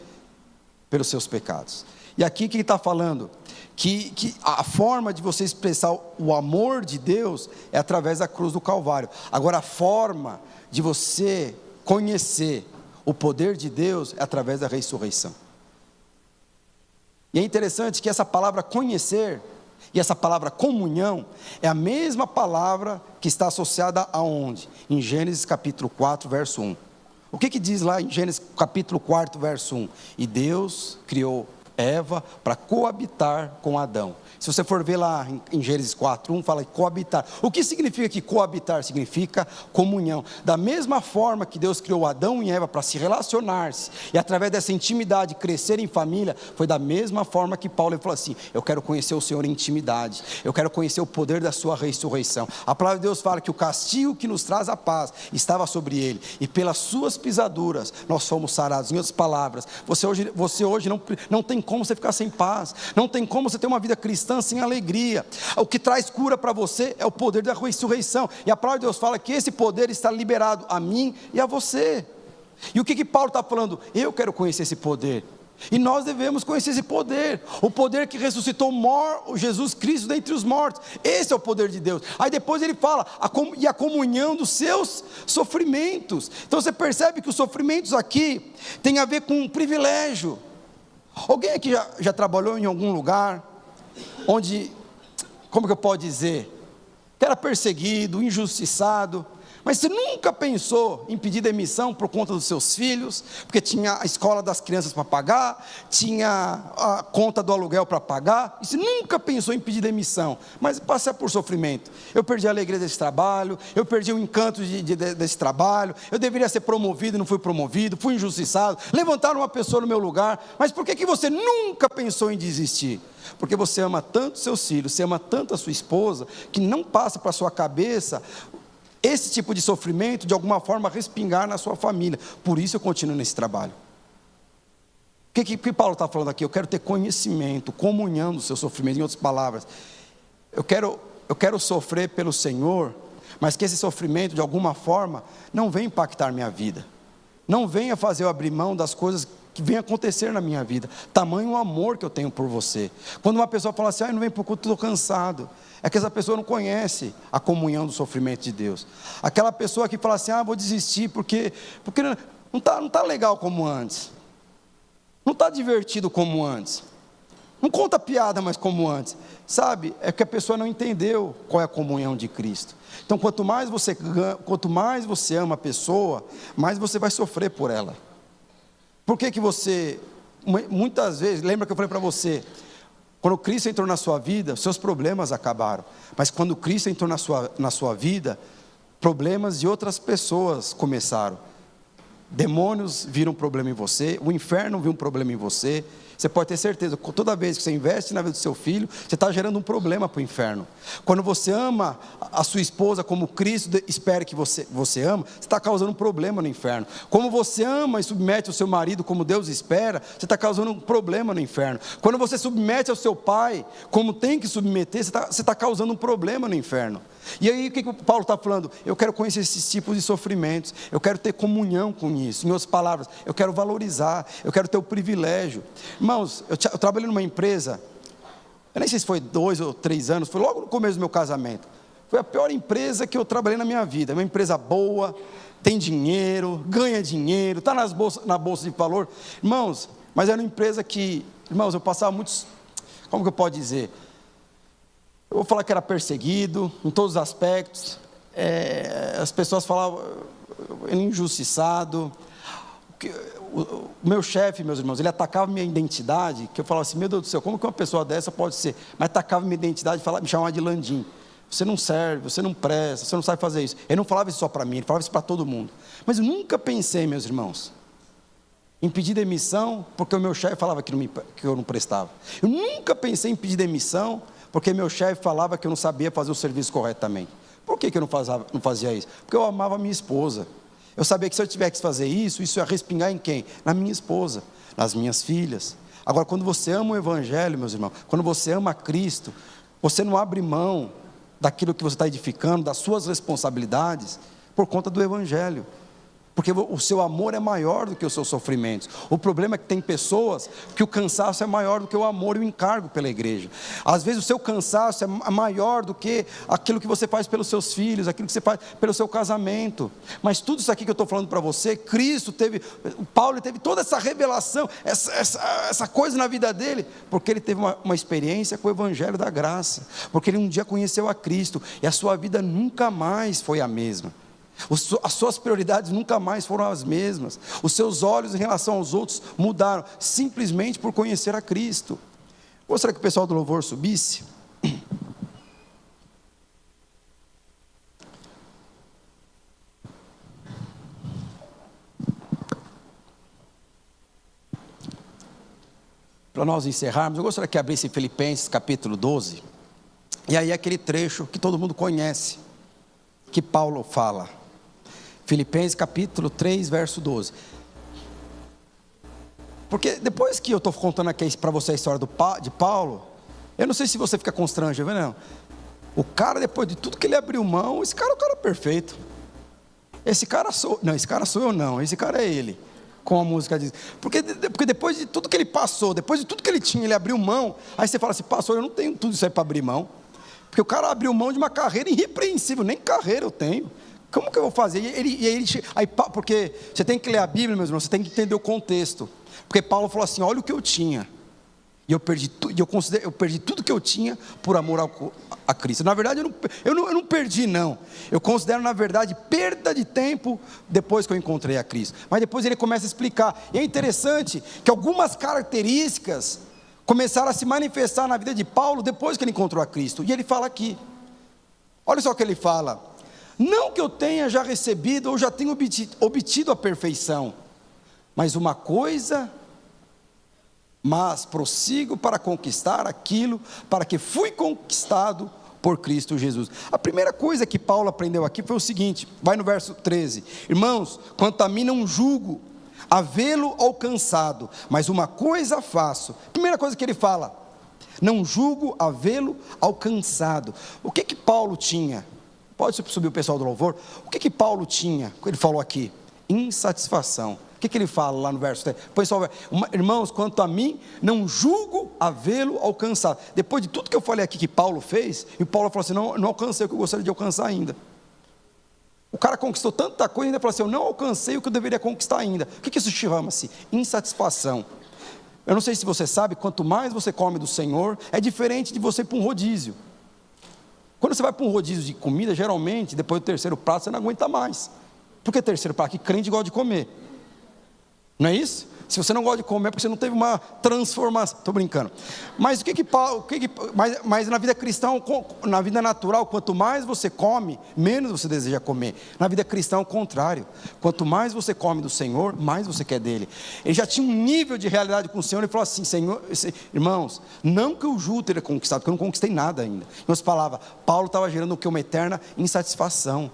pelos seus pecados. E aqui que ele está falando, que a forma de você expressar o amor de Deus, é através da cruz do Calvário. Agora a forma de você conhecer o poder de Deus, é através da ressurreição. E é interessante que essa palavra conhecer e essa palavra comunhão é a mesma palavra que está associada aonde? Em Gênesis capítulo 4, verso 1. O que diz lá em Gênesis capítulo 4, verso 1? E Deus criou Eva para coabitar com Adão. Se você for ver lá em Gênesis 4:1, fala coabitar. O que significa que coabitar? Significa comunhão. Da mesma forma que Deus criou Adão e Eva para se relacionar-se, e através dessa intimidade crescer em família, foi da mesma forma que Paulo falou assim: eu quero conhecer o Senhor em intimidade, eu quero conhecer o poder da sua ressurreição. A palavra de Deus fala que o castigo que nos traz a paz estava sobre ele, e pelas suas pisaduras nós fomos sarados. Em outras palavras, você hoje não tem como você ficar sem paz, não tem como você ter uma vida cristã sem alegria. O que traz cura para você é o poder da ressurreição, e a palavra de Deus fala que esse poder está liberado a mim e a você. E o que Paulo está falando? Eu quero conhecer esse poder, e nós devemos conhecer esse poder, o poder que ressuscitou Jesus Cristo dentre os mortos. Esse é o poder de Deus. Aí depois ele fala, e a comunhão dos seus sofrimentos. Então você percebe que os sofrimentos aqui tem a ver com um privilégio. Alguém aqui já trabalhou em algum lugar onde, como que eu posso dizer, que era perseguido, injustiçado, mas você nunca pensou em pedir demissão por conta dos seus filhos, porque tinha a escola das crianças para pagar, tinha a conta do aluguel para pagar, e você nunca pensou em pedir demissão, mas passar por sofrimento. Eu perdi a alegria desse trabalho, eu perdi o encanto desse trabalho, eu deveria ser promovido, não fui promovido, fui injustiçado, levantaram uma pessoa no meu lugar, mas por que você nunca pensou em desistir? Porque você ama tanto seus filhos, você ama tanto a sua esposa, que não passa para a sua cabeça esse tipo de sofrimento, de alguma forma, respingar na sua família. Por isso eu continuo nesse trabalho. O que Paulo está falando aqui? Eu quero ter conhecimento, comunhão do seu sofrimento. Em outras palavras, eu quero sofrer pelo Senhor, mas que esse sofrimento, de alguma forma, não venha impactar minha vida, não venha fazer eu abrir mão das coisas que vem acontecer na minha vida. Tamanho o amor que eu tenho por você. Quando uma pessoa fala assim, não vem por culto, estou cansado, é que essa pessoa não conhece a comunhão do sofrimento de Deus. Aquela pessoa que fala assim, vou desistir porque não está legal como antes, não está divertido como antes, não conta piada mais como antes, sabe, é que a pessoa não entendeu qual é a comunhão de Cristo. Então quanto mais você ama a pessoa, mais você vai sofrer por ela. Por que você, muitas vezes, lembra que eu falei para você, quando Cristo entrou na sua vida, seus problemas acabaram, mas quando Cristo entrou na sua vida, problemas de outras pessoas começaram. Demônios viram um problema em você, o inferno viu um problema em você. Você pode ter certeza, toda vez que você investe na vida do seu filho, você está gerando um problema para o inferno. Quando você ama a sua esposa como Cristo espera que você ama, você está causando um problema no inferno. Como você ama e submete o seu marido como Deus espera, você está causando um problema no inferno. Quando você submete ao seu pai como tem que submeter, você está causando um problema no inferno. E aí o que Paulo está falando? Eu quero conhecer esses tipos de sofrimentos, eu quero ter comunhão com isso. Em outras palavras, eu quero valorizar, eu quero ter o privilégio. Irmãos, eu trabalhei numa empresa, eu nem sei se foi 2 ou 3 anos, foi logo no começo do meu casamento. Foi a pior empresa que eu trabalhei na minha vida. É uma empresa boa, tem dinheiro, ganha dinheiro, está na bolsa de valor. Irmãos, mas era uma empresa que, irmãos, eu passava muitos, como que eu posso dizer? Eu vou falar que era perseguido, em todos os aspectos, as pessoas falavam, injustiçado. O meu chefe, meus irmãos, ele atacava minha identidade, que eu falava assim, meu Deus do céu, como que uma pessoa dessa pode ser? Mas atacava minha identidade, me chamava de Landim. Você não serve, você não presta, você não sabe fazer isso. Ele não falava isso só para mim, ele falava isso para todo mundo. Mas eu nunca pensei, meus irmãos, em pedir demissão, porque o meu chefe falava que eu não prestava. Eu nunca pensei em pedir demissão, porque meu chefe falava que eu não sabia fazer o serviço corretamente. Por que eu não fazia isso? Porque eu amava a minha esposa. Eu sabia que se eu tivesse que fazer isso ia respingar em quem? Na minha esposa, nas minhas filhas. Agora, quando você ama o Evangelho, meus irmãos, quando você ama Cristo, você não abre mão daquilo que você está edificando, das suas responsabilidades, por conta do Evangelho. Porque o seu amor é maior do que os seus sofrimentos. O problema é que tem pessoas que o cansaço é maior do que o amor e o encargo pela igreja. Às vezes o seu cansaço é maior do que aquilo que você faz pelos seus filhos, aquilo que você faz pelo seu casamento. Mas tudo isso aqui que eu estou falando para você, Paulo teve toda essa revelação, essa coisa na vida dele, porque ele teve uma experiência com o Evangelho da graça, porque ele um dia conheceu a Cristo, e a sua vida nunca mais foi a mesma. As suas prioridades nunca mais foram as mesmas. Os seus olhos em relação aos outros mudaram, simplesmente por conhecer a Cristo. Gostaria que o pessoal do louvor subisse. Para nós encerrarmos, eu gostaria que abrisse Filipenses capítulo 12. E aí aquele trecho que todo mundo conhece, que Paulo fala. Filipenses capítulo 3, verso 12. Porque depois que eu estou contando aqui para você a história de Paulo, eu não sei se você fica constrangido, não. O cara, depois de tudo que ele abriu mão, esse cara é o cara perfeito. Esse cara sou eu não, esse cara é ele, como a música diz. Porque depois de tudo que ele passou, depois de tudo que ele tinha, ele abriu mão. Aí você fala assim, pastor, eu não tenho tudo isso aí para abrir mão. Porque o cara abriu mão de uma carreira irrepreensível, nem carreira eu tenho. Como que eu vou fazer? Porque você tem que ler a Bíblia, meus irmãos, você tem que entender o contexto. Porque Paulo falou assim, olha o que eu tinha. E eu perdi tudo que eu tinha por amor a Cristo. Na verdade, eu não perdi, não. Eu considero, na verdade, perda de tempo depois que eu encontrei a Cristo. Mas depois ele começa a explicar. E é interessante que algumas características começaram a se manifestar na vida de Paulo depois que ele encontrou a Cristo. E ele fala aqui. Olha só o que ele fala. Não que eu tenha já recebido ou já tenha obtido a perfeição. Mas uma coisa... mas prossigo para conquistar aquilo para que fui conquistado por Cristo Jesus. A primeira coisa que Paulo aprendeu aqui foi o seguinte, vai no verso 13, irmãos, quanto a mim não julgo havê-lo alcançado, mas uma coisa faço. Primeira coisa que ele fala, não julgo havê-lo alcançado. O que Paulo tinha? Pode subir o pessoal do louvor. O que Paulo tinha? Ele falou aqui, insatisfação. O que ele fala lá no verso 3? Pessoal, irmãos, quanto a mim, não julgo havê-lo alcançado. Depois de tudo que eu falei aqui que Paulo fez, e Paulo falou assim, não alcancei o que eu gostaria de alcançar ainda. O cara conquistou tanta coisa e ainda falou assim, eu não alcancei o que eu deveria conquistar ainda. O que isso chama-se? Insatisfação. Eu não sei se você sabe, quanto mais você come do Senhor, é diferente de você ir para um rodízio. Quando você vai para um rodízio de comida, geralmente, depois do terceiro prato, você não aguenta mais. Por que terceiro prato? Que crente gosta de comer. Não é isso? Se você não gosta de comer, é porque você não teve uma transformação. Estou brincando. Mas mas na vida cristã, na vida natural, quanto mais você come, menos você deseja comer. Na vida cristã é o contrário. Quanto mais você come do Senhor, mais você quer dele. Ele já tinha um nível de realidade com o Senhor. Ele falou assim, Senhor, irmãos, não que eu julgue ter conquistado, porque eu não conquistei nada ainda. Em outras palavras, Paulo estava gerando o que? Uma eterna insatisfação.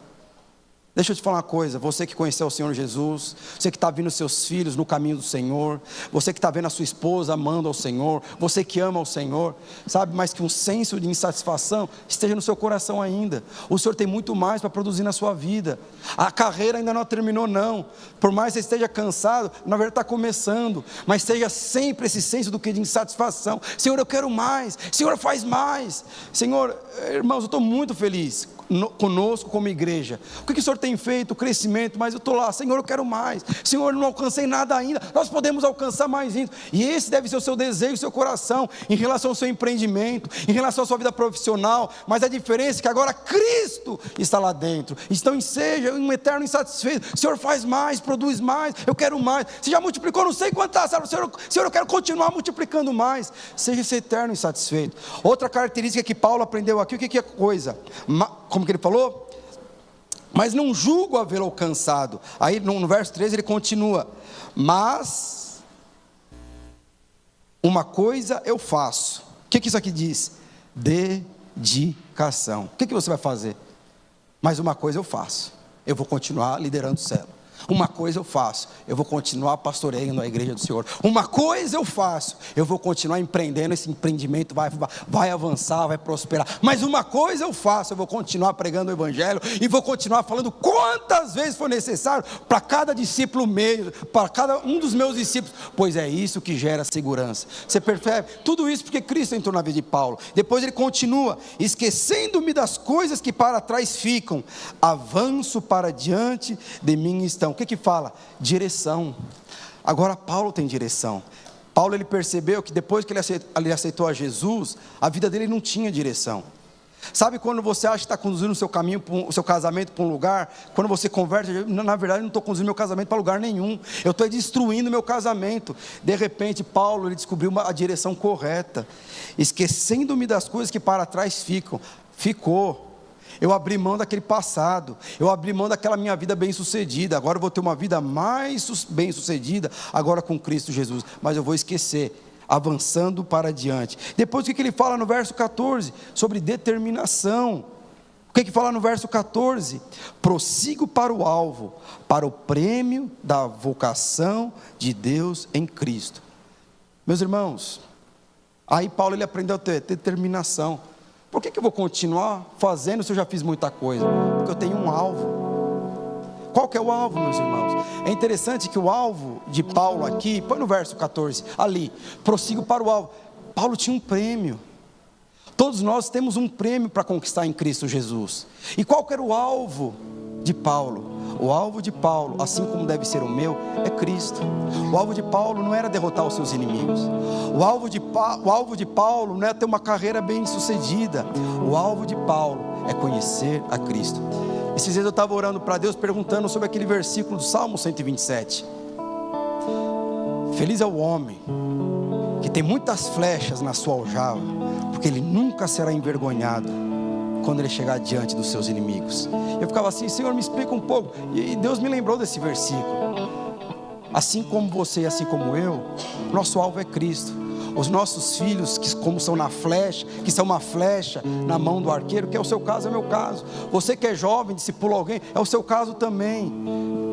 Deixa eu te falar uma coisa, você que conheceu o Senhor Jesus, você que está vendo seus filhos no caminho do Senhor, você que está vendo a sua esposa amando ao Senhor, você que ama ao Senhor, sabe, mas que um senso de insatisfação esteja no seu coração ainda. O Senhor tem muito mais para produzir na sua vida. A carreira ainda não terminou não, por mais que você esteja cansado, na verdade está começando, mas seja sempre esse senso do que de insatisfação. Senhor, eu quero mais, Senhor, faz mais. Senhor, irmãos, eu estou muito feliz conosco como igreja. O que o Senhor tem feito? O crescimento, mas eu estou lá, Senhor, eu quero mais. Senhor, eu não alcancei nada ainda, nós podemos alcançar mais ainda. E esse deve ser o seu desejo, o seu coração, em relação ao seu empreendimento, em relação à sua vida profissional. Mas a diferença é que agora Cristo está lá dentro. Então seja um eterno insatisfeito. Senhor, faz mais, produz mais, eu quero mais. Você já multiplicou não sei quantas, sabe? Senhor, eu quero continuar multiplicando mais. Seja esse eterno insatisfeito. Outra característica que Paulo aprendeu aqui, o que é coisa? Como que ele falou? Mas não julgo havê-lo alcançado. Aí no verso 13 ele continua, mas uma coisa eu faço. O que isso aqui diz? Dedicação. O que você vai fazer? Mas uma coisa eu faço, eu vou continuar liderando o célula. Uma coisa eu faço, eu vou continuar pastoreando a igreja do Senhor. Uma coisa eu faço, eu vou continuar empreendendo, esse empreendimento vai avançar, vai prosperar. Mas uma coisa eu faço, eu vou continuar pregando o evangelho e vou continuar falando quantas vezes for necessário para cada discípulo meu, para cada um dos meus discípulos, pois é isso que gera segurança. Você percebe? Tudo isso porque Cristo entrou na vida de Paulo. Depois ele continua, esquecendo-me das coisas que para trás ficam, avanço para diante de mim estão. O que fala? Direção. Agora Paulo tem direção. Paulo ele percebeu que depois que ele aceitou a Jesus, a vida dele não tinha direção. Sabe quando você acha que está conduzindo o seu caminho, o seu casamento para um lugar, quando você converte, na verdade eu não estou conduzindo meu casamento para lugar nenhum, eu estou destruindo meu casamento. De repente Paulo ele descobriu a direção correta, esquecendo-me das coisas que para trás ficou. Eu abri mão daquele passado, eu abri mão daquela minha vida bem sucedida, agora eu vou ter uma vida mais bem sucedida, agora com Cristo Jesus, mas eu vou esquecer, avançando para diante. Depois o que ele fala no verso 14? Sobre determinação. O que fala no verso 14? Prossigo para o alvo, para o prêmio da vocação de Deus em Cristo. Meus irmãos, aí Paulo ele aprendeu a ter determinação. Por que eu vou continuar fazendo se eu já fiz muita coisa? Porque eu tenho um alvo. Qual que é o alvo, meus irmãos? É interessante que o alvo de Paulo aqui, põe no verso 14, ali, prossigo para o alvo. Paulo tinha um prêmio. Todos nós temos um prêmio para conquistar em Cristo Jesus. E qual que era o alvo de Paulo? O alvo de Paulo, assim como deve ser o meu, é Cristo. O alvo de Paulo não era derrotar os seus inimigos. O alvo de Paulo não é ter uma carreira bem sucedida. O alvo de Paulo é conhecer a Cristo. Esses dias eu estava orando para Deus, perguntando sobre aquele versículo do Salmo 127. Feliz é o homem que tem muitas flechas na sua aljava, porque ele nunca será envergonhado quando ele chegar diante dos seus inimigos. Eu ficava assim, Senhor, me explica um pouco. E Deus me lembrou desse versículo. Assim como você e assim como eu, nosso alvo é Cristo. Os nossos filhos, que como são na flecha, que são uma flecha na mão do arqueiro, que é o seu caso, é o meu caso. Você que é jovem, discipula alguém, é o seu caso também.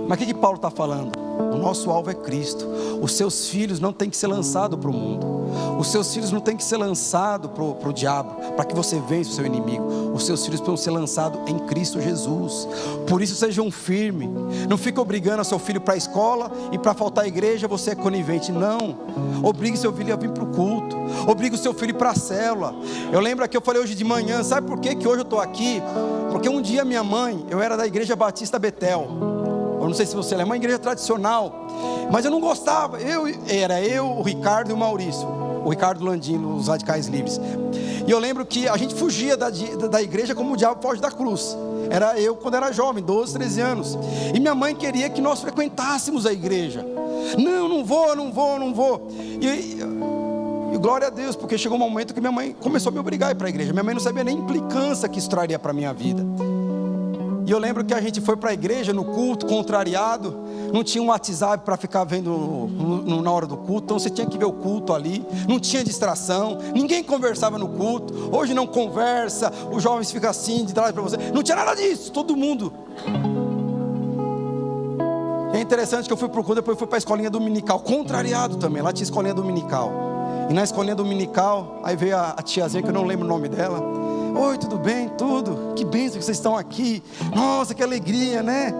Mas o que Paulo está falando? O nosso alvo é Cristo. Os seus filhos não têm que ser lançados para o mundo. Os seus filhos não têm que ser lançados para o diabo, para que você vença o seu inimigo. Os seus filhos precisam ser lançados em Cristo Jesus. Por isso sejam firmes. Não fique obrigando a seu filho para a escola e para faltar à igreja você é conivente. Não. Obrigue seu filho a vir para o culto. Obrigue o seu filho para a célula. Eu lembro que eu falei hoje de manhã, sabe por que hoje eu estou aqui? Porque um dia minha mãe, eu era da Igreja Batista Betel. Eu não sei se você lembra, é uma igreja tradicional, mas eu não gostava. Era eu, o Ricardo e o Maurício, o Ricardo Landino, os Radicais Livres. E eu lembro que a gente fugia da igreja como o diabo foge da cruz. Era eu quando era jovem, 12, 13 anos. E minha mãe queria que nós frequentássemos a igreja. Não vou. E glória a Deus, porque chegou um momento que minha mãe começou a me obrigar a ir para a igreja. Minha mãe não sabia nem a implicância que isso traria para a minha vida. E eu lembro que a gente foi para a igreja no culto, contrariado. Não tinha um WhatsApp para ficar vendo na hora do culto. Então você tinha que ver o culto ali. Não tinha distração. Ninguém conversava no culto. Hoje não conversa. Os jovens ficam assim, de trás para você. Não tinha nada disso. Todo mundo. É interessante que eu fui para o culto, depois fui para a escolinha dominical. Contrariado também. Lá tinha escolinha dominical. E na escolinha dominical, aí veio a tiazinha, que eu não lembro o nome dela. Oi, tudo bem? Tudo? Que bênção que vocês estão aqui. Nossa, que alegria, né?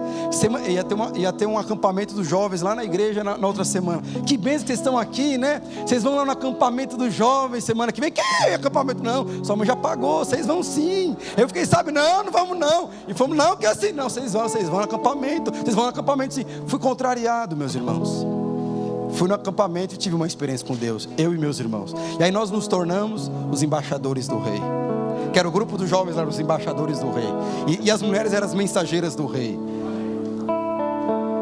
Ia ter um acampamento dos jovens lá na igreja na outra semana. Que bênção que vocês estão aqui, né? Vocês vão lá no acampamento dos jovens semana que vem. Que acampamento? Não, sua mãe já pagou, vocês vão sim. Eu fiquei, sabe, não vamos não. E fomos, não, que assim, não, vocês vão no acampamento. Vocês vão no acampamento sim. Fui contrariado, meus irmãos. Fui no acampamento e tive uma experiência com Deus, eu e meus irmãos. E aí nós nos tornamos os embaixadores do rei. Que era o grupo dos jovens, eram os embaixadores do rei. E as mulheres eram as mensageiras do rei.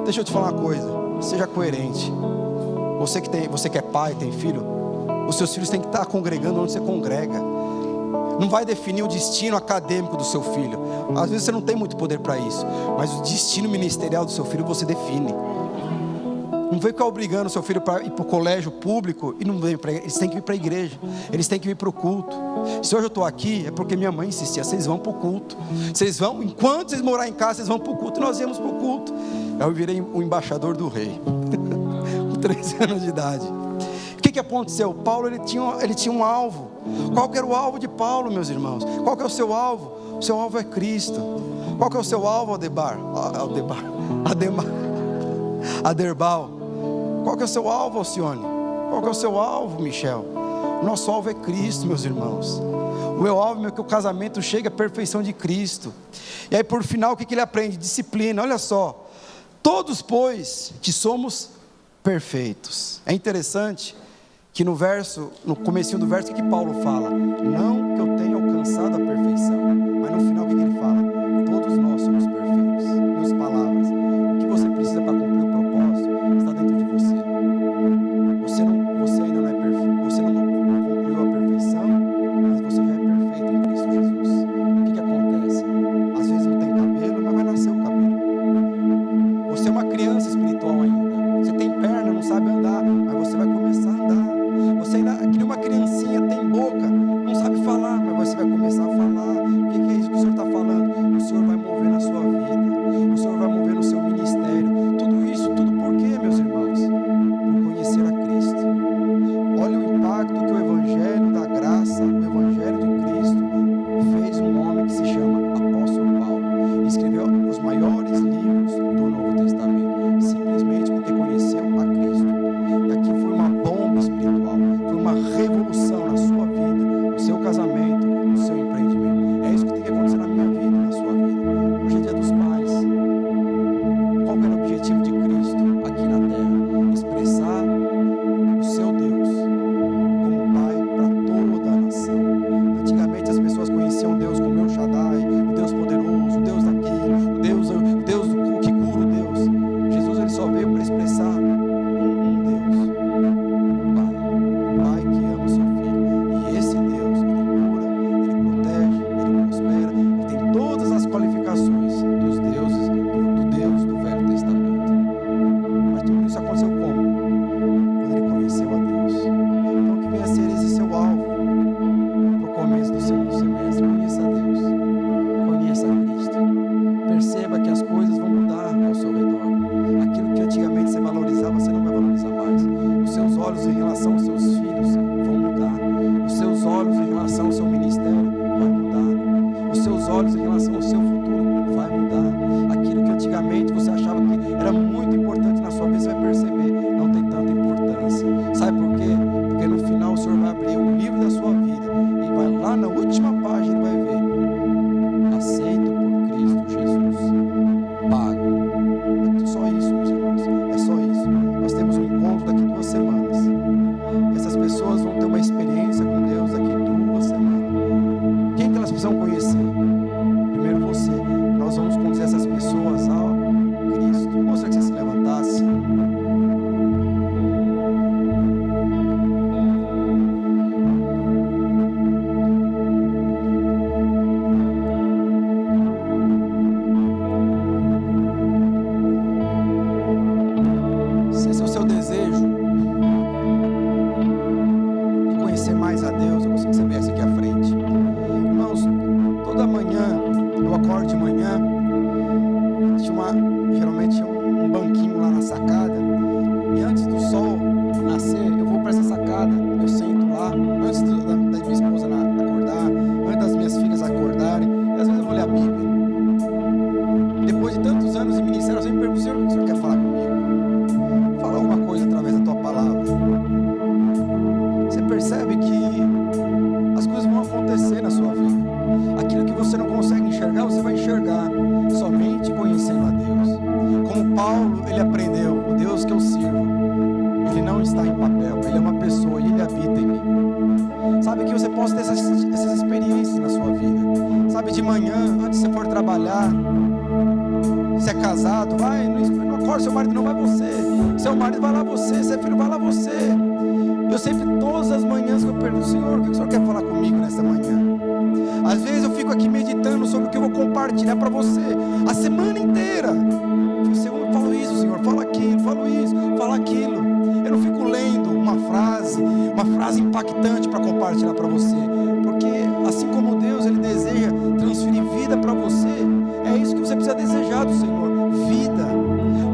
Deixa eu te falar uma coisa, seja coerente. Você que é pai, tem filho, os seus filhos têm que estar congregando onde você congrega. Não vai definir o destino acadêmico do seu filho. Às vezes você não tem muito poder para isso, mas o destino ministerial do seu filho você define. Não vem ficar obrigando o seu filho para ir para o colégio público e não vem para eles têm que vir para a igreja, eles têm que vir para o culto. Se hoje eu estou aqui é porque minha mãe insistia, vocês vão para o culto, vocês vão, enquanto vocês morarem em casa, vocês vão para o culto. E nós íamos para o culto. Eu virei o embaixador do rei, com 13 anos de idade. O que aconteceu? Paulo ele tinha um alvo. Qual que era o alvo de Paulo, meus irmãos? Qual que é o seu alvo? O seu alvo é Cristo. Qual que é o seu alvo, Aderbal? Qual que é o seu alvo, Alcione? Qual que é o seu alvo, Michel? O nosso alvo é Cristo, meus irmãos. O meu alvo é que o casamento chegue à perfeição de Cristo. E aí por final o que ele aprende? Disciplina. Olha só, todos pois que somos perfeitos. É interessante que no comecinho do verso que Paulo fala, não que eu tenha alcançado a perfeição, mas no final o que ele fala? Todos nós somos perfeitos. Meus palavras, o que você precisa para cumprir o propósito está dentro de você. Você ainda não é perfeito, você não concluiu a perfeição, mas você já é perfeito em Cristo Jesus. O que acontece? Às vezes não tem cabelo, mas vai nascer o cabelo. Você é uma criança espiritual ainda. Você tem perna, não sabe andar, mas você vai começar a andar. Você ainda, que nem uma criancinha, tem boca, não sabe falar, mas você vai começar a falar. O que é isso que o Senhor está falando? revolução na sua vida, no seu casamento, no seu empreendimento. É isso que tem que acontecer na minha vida e na sua vida. Hoje é dia dos pais. Qual era o objetivo de Cristo aqui na terra? Expressar o seu Deus como Pai para toda a nação. Antigamente as pessoas conheciam Deus como El Shaddai, o Deus poderoso, o Deus daquele, o Deus que cura o Deus. Jesus, ele só veio para expressar um Deus, o Pai que ama o seu Filho. E esse Deus, ele cura, ele protege, ele prospera, ele tem todas as qualificações dos deuses, do Deus do Velho Testamento. Mas tudo isso aconteceu como? Quando ele conheceu a Deus. Então que venha a ser esse seu alvo para o começo do segundo semestre. Conheça a Deus, conheça a Cristo. Perceba que as coisas vão mudar ao seu redor. Aquilo que antigamente você valorizava, você não vai valorizar mais. Os seus olhos em relação aos seus filhos vão mudar. Os seus olhos em relação ao seu ministério vai mudar. Os seus olhos em relação ao seu futuro vai mudar. Aquilo que antigamente você achava que era muito importante na sua vida, você vai perceber, não tem tanta importância. Sabe por quê? Porque no final o Senhor vai abrir o livro da sua vida e vai lá na última página e vai ver: aceito por Cristo Jesus, pago. É só isso, meus irmãos, é só isso. Nós temos um encontro daqui 2 semanas. Essas pessoas vão ter uma experiência com Deus daqui 2 semanas. Quem que elas precisam conhecer? Primeiro você. Nós vamos conduzir essas pessoas ao Cristo. Gostaria que você se levantasse. Se esse é o seu desejo de conhecer mais a Deus, eu gostaria que você viesse aqui à frente. Irmãos, toda manhã, eu acordo de manhã, geralmente tinha um banquinho lá na sacada, e antes do sol nascer, eu vou para essa sacada, eu sento lá, antes da minha esposa acordar, antes das minhas filhas acordarem, e às vezes eu vou ler a Bíblia. Depois de tantos anos em ministério, eu sempre pergunto: Senhor, o que o Senhor quer falar comigo? Fala alguma coisa através da tua palavra. Você percebe que as coisas vão acontecer na sua vida. Aquilo que você não consegue enxergar, você vai enxergar somente conhecendo a Deus. Como Paulo, ele aprendeu: o Deus que eu sirvo, ele não está em papel, ele é uma pessoa e ele habita em mim. Sabe, que você possa ter essas experiências na sua vida. Sabe, de manhã, antes de você for trabalhar, se é casado, vai, não acorda seu marido, não, vai você. Seu marido, vai lá você. Se é filho, vai lá você. Eu sempre, todas as manhãs, eu pergunto: Senhor, o que o Senhor quer falar comigo nessa manhã? Às vezes eu fico aqui meditando sobre o que eu vou compartilhar para você a semana inteira. Senhor, eu falo isso, Senhor, fala aquilo, falo isso, fala aquilo. Eu não fico lendo uma frase impactante para compartilhar para você, porque assim como Deus, ele deseja transferir vida para você, é isso que você precisa desejar do Senhor: vida.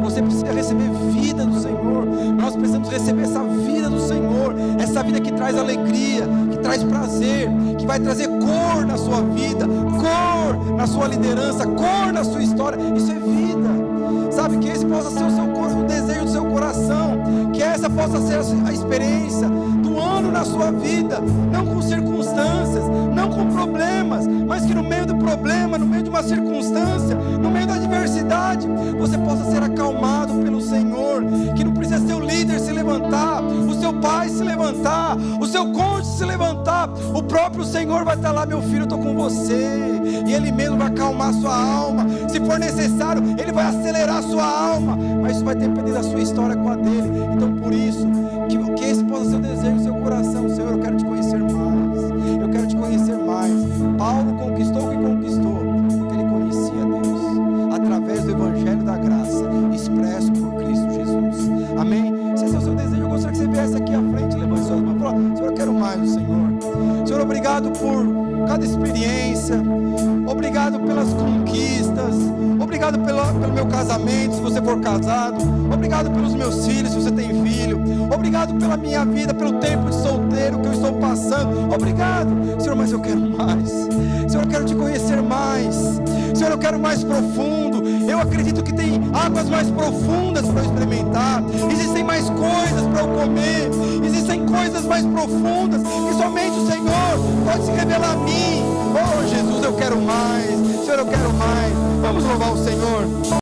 Você precisa receber vida do Senhor. Nós precisamos receber essa vida do Senhor, essa vida que traz alegria, que traz prazer, que vai trazer cor na sua vida, cor na sua liderança, cor na sua história. Isso é vida. Sabe, que esse possa ser o desejo do seu coração, que essa possa ser a experiência do ano na sua vida, não com circunstâncias, não com problemas, mas que no meio do problema, no meio de uma circunstância, no meio da adversidade, você possa ser acalmado pelo Senhor, que não precisa ser o líder se levantar, o seu pai se levantar, o seu cônjuge se levantar, o próprio Senhor vai estar lá: meu filho, eu estou com você, e Ele mesmo vai acalmar a sua alma. Se for necessário, Ele vai acelerar a sua alma, mas isso vai depender da sua história com a dele. Então, por isso, que esse possa ser o desejo do seu coração: Senhor, eu quero te conhecer mais, eu quero te conhecer mais. Paulo conquistou o que conquistou, porque ele conhecia Deus, através do Evangelho da Graça, expresso por Cristo Jesus. Amém? Se esse é o seu desejo, eu gostaria que você viesse aqui à frente, levante suas mãos e falar: Senhor, eu quero mais do Senhor. Senhor, obrigado por cada experiência, obrigado pelas conquistas, obrigado pelo meu casamento, se você for casado, obrigado pelos meus filhos, se você tem filho, obrigado pela minha vida, pelo tempo de solteiro que eu estou passando, obrigado, Senhor, mas eu quero mais. Senhor, eu quero te conhecer mais. Senhor, eu quero mais profundo. Eu acredito que tem águas mais profundas para eu experimentar. Existem mais coisas para eu comer. Existem coisas mais profundas que somente o Senhor pode se revelar a mim. Oh Jesus, eu quero mais. Senhor, eu quero mais. Vamos louvar o Senhor.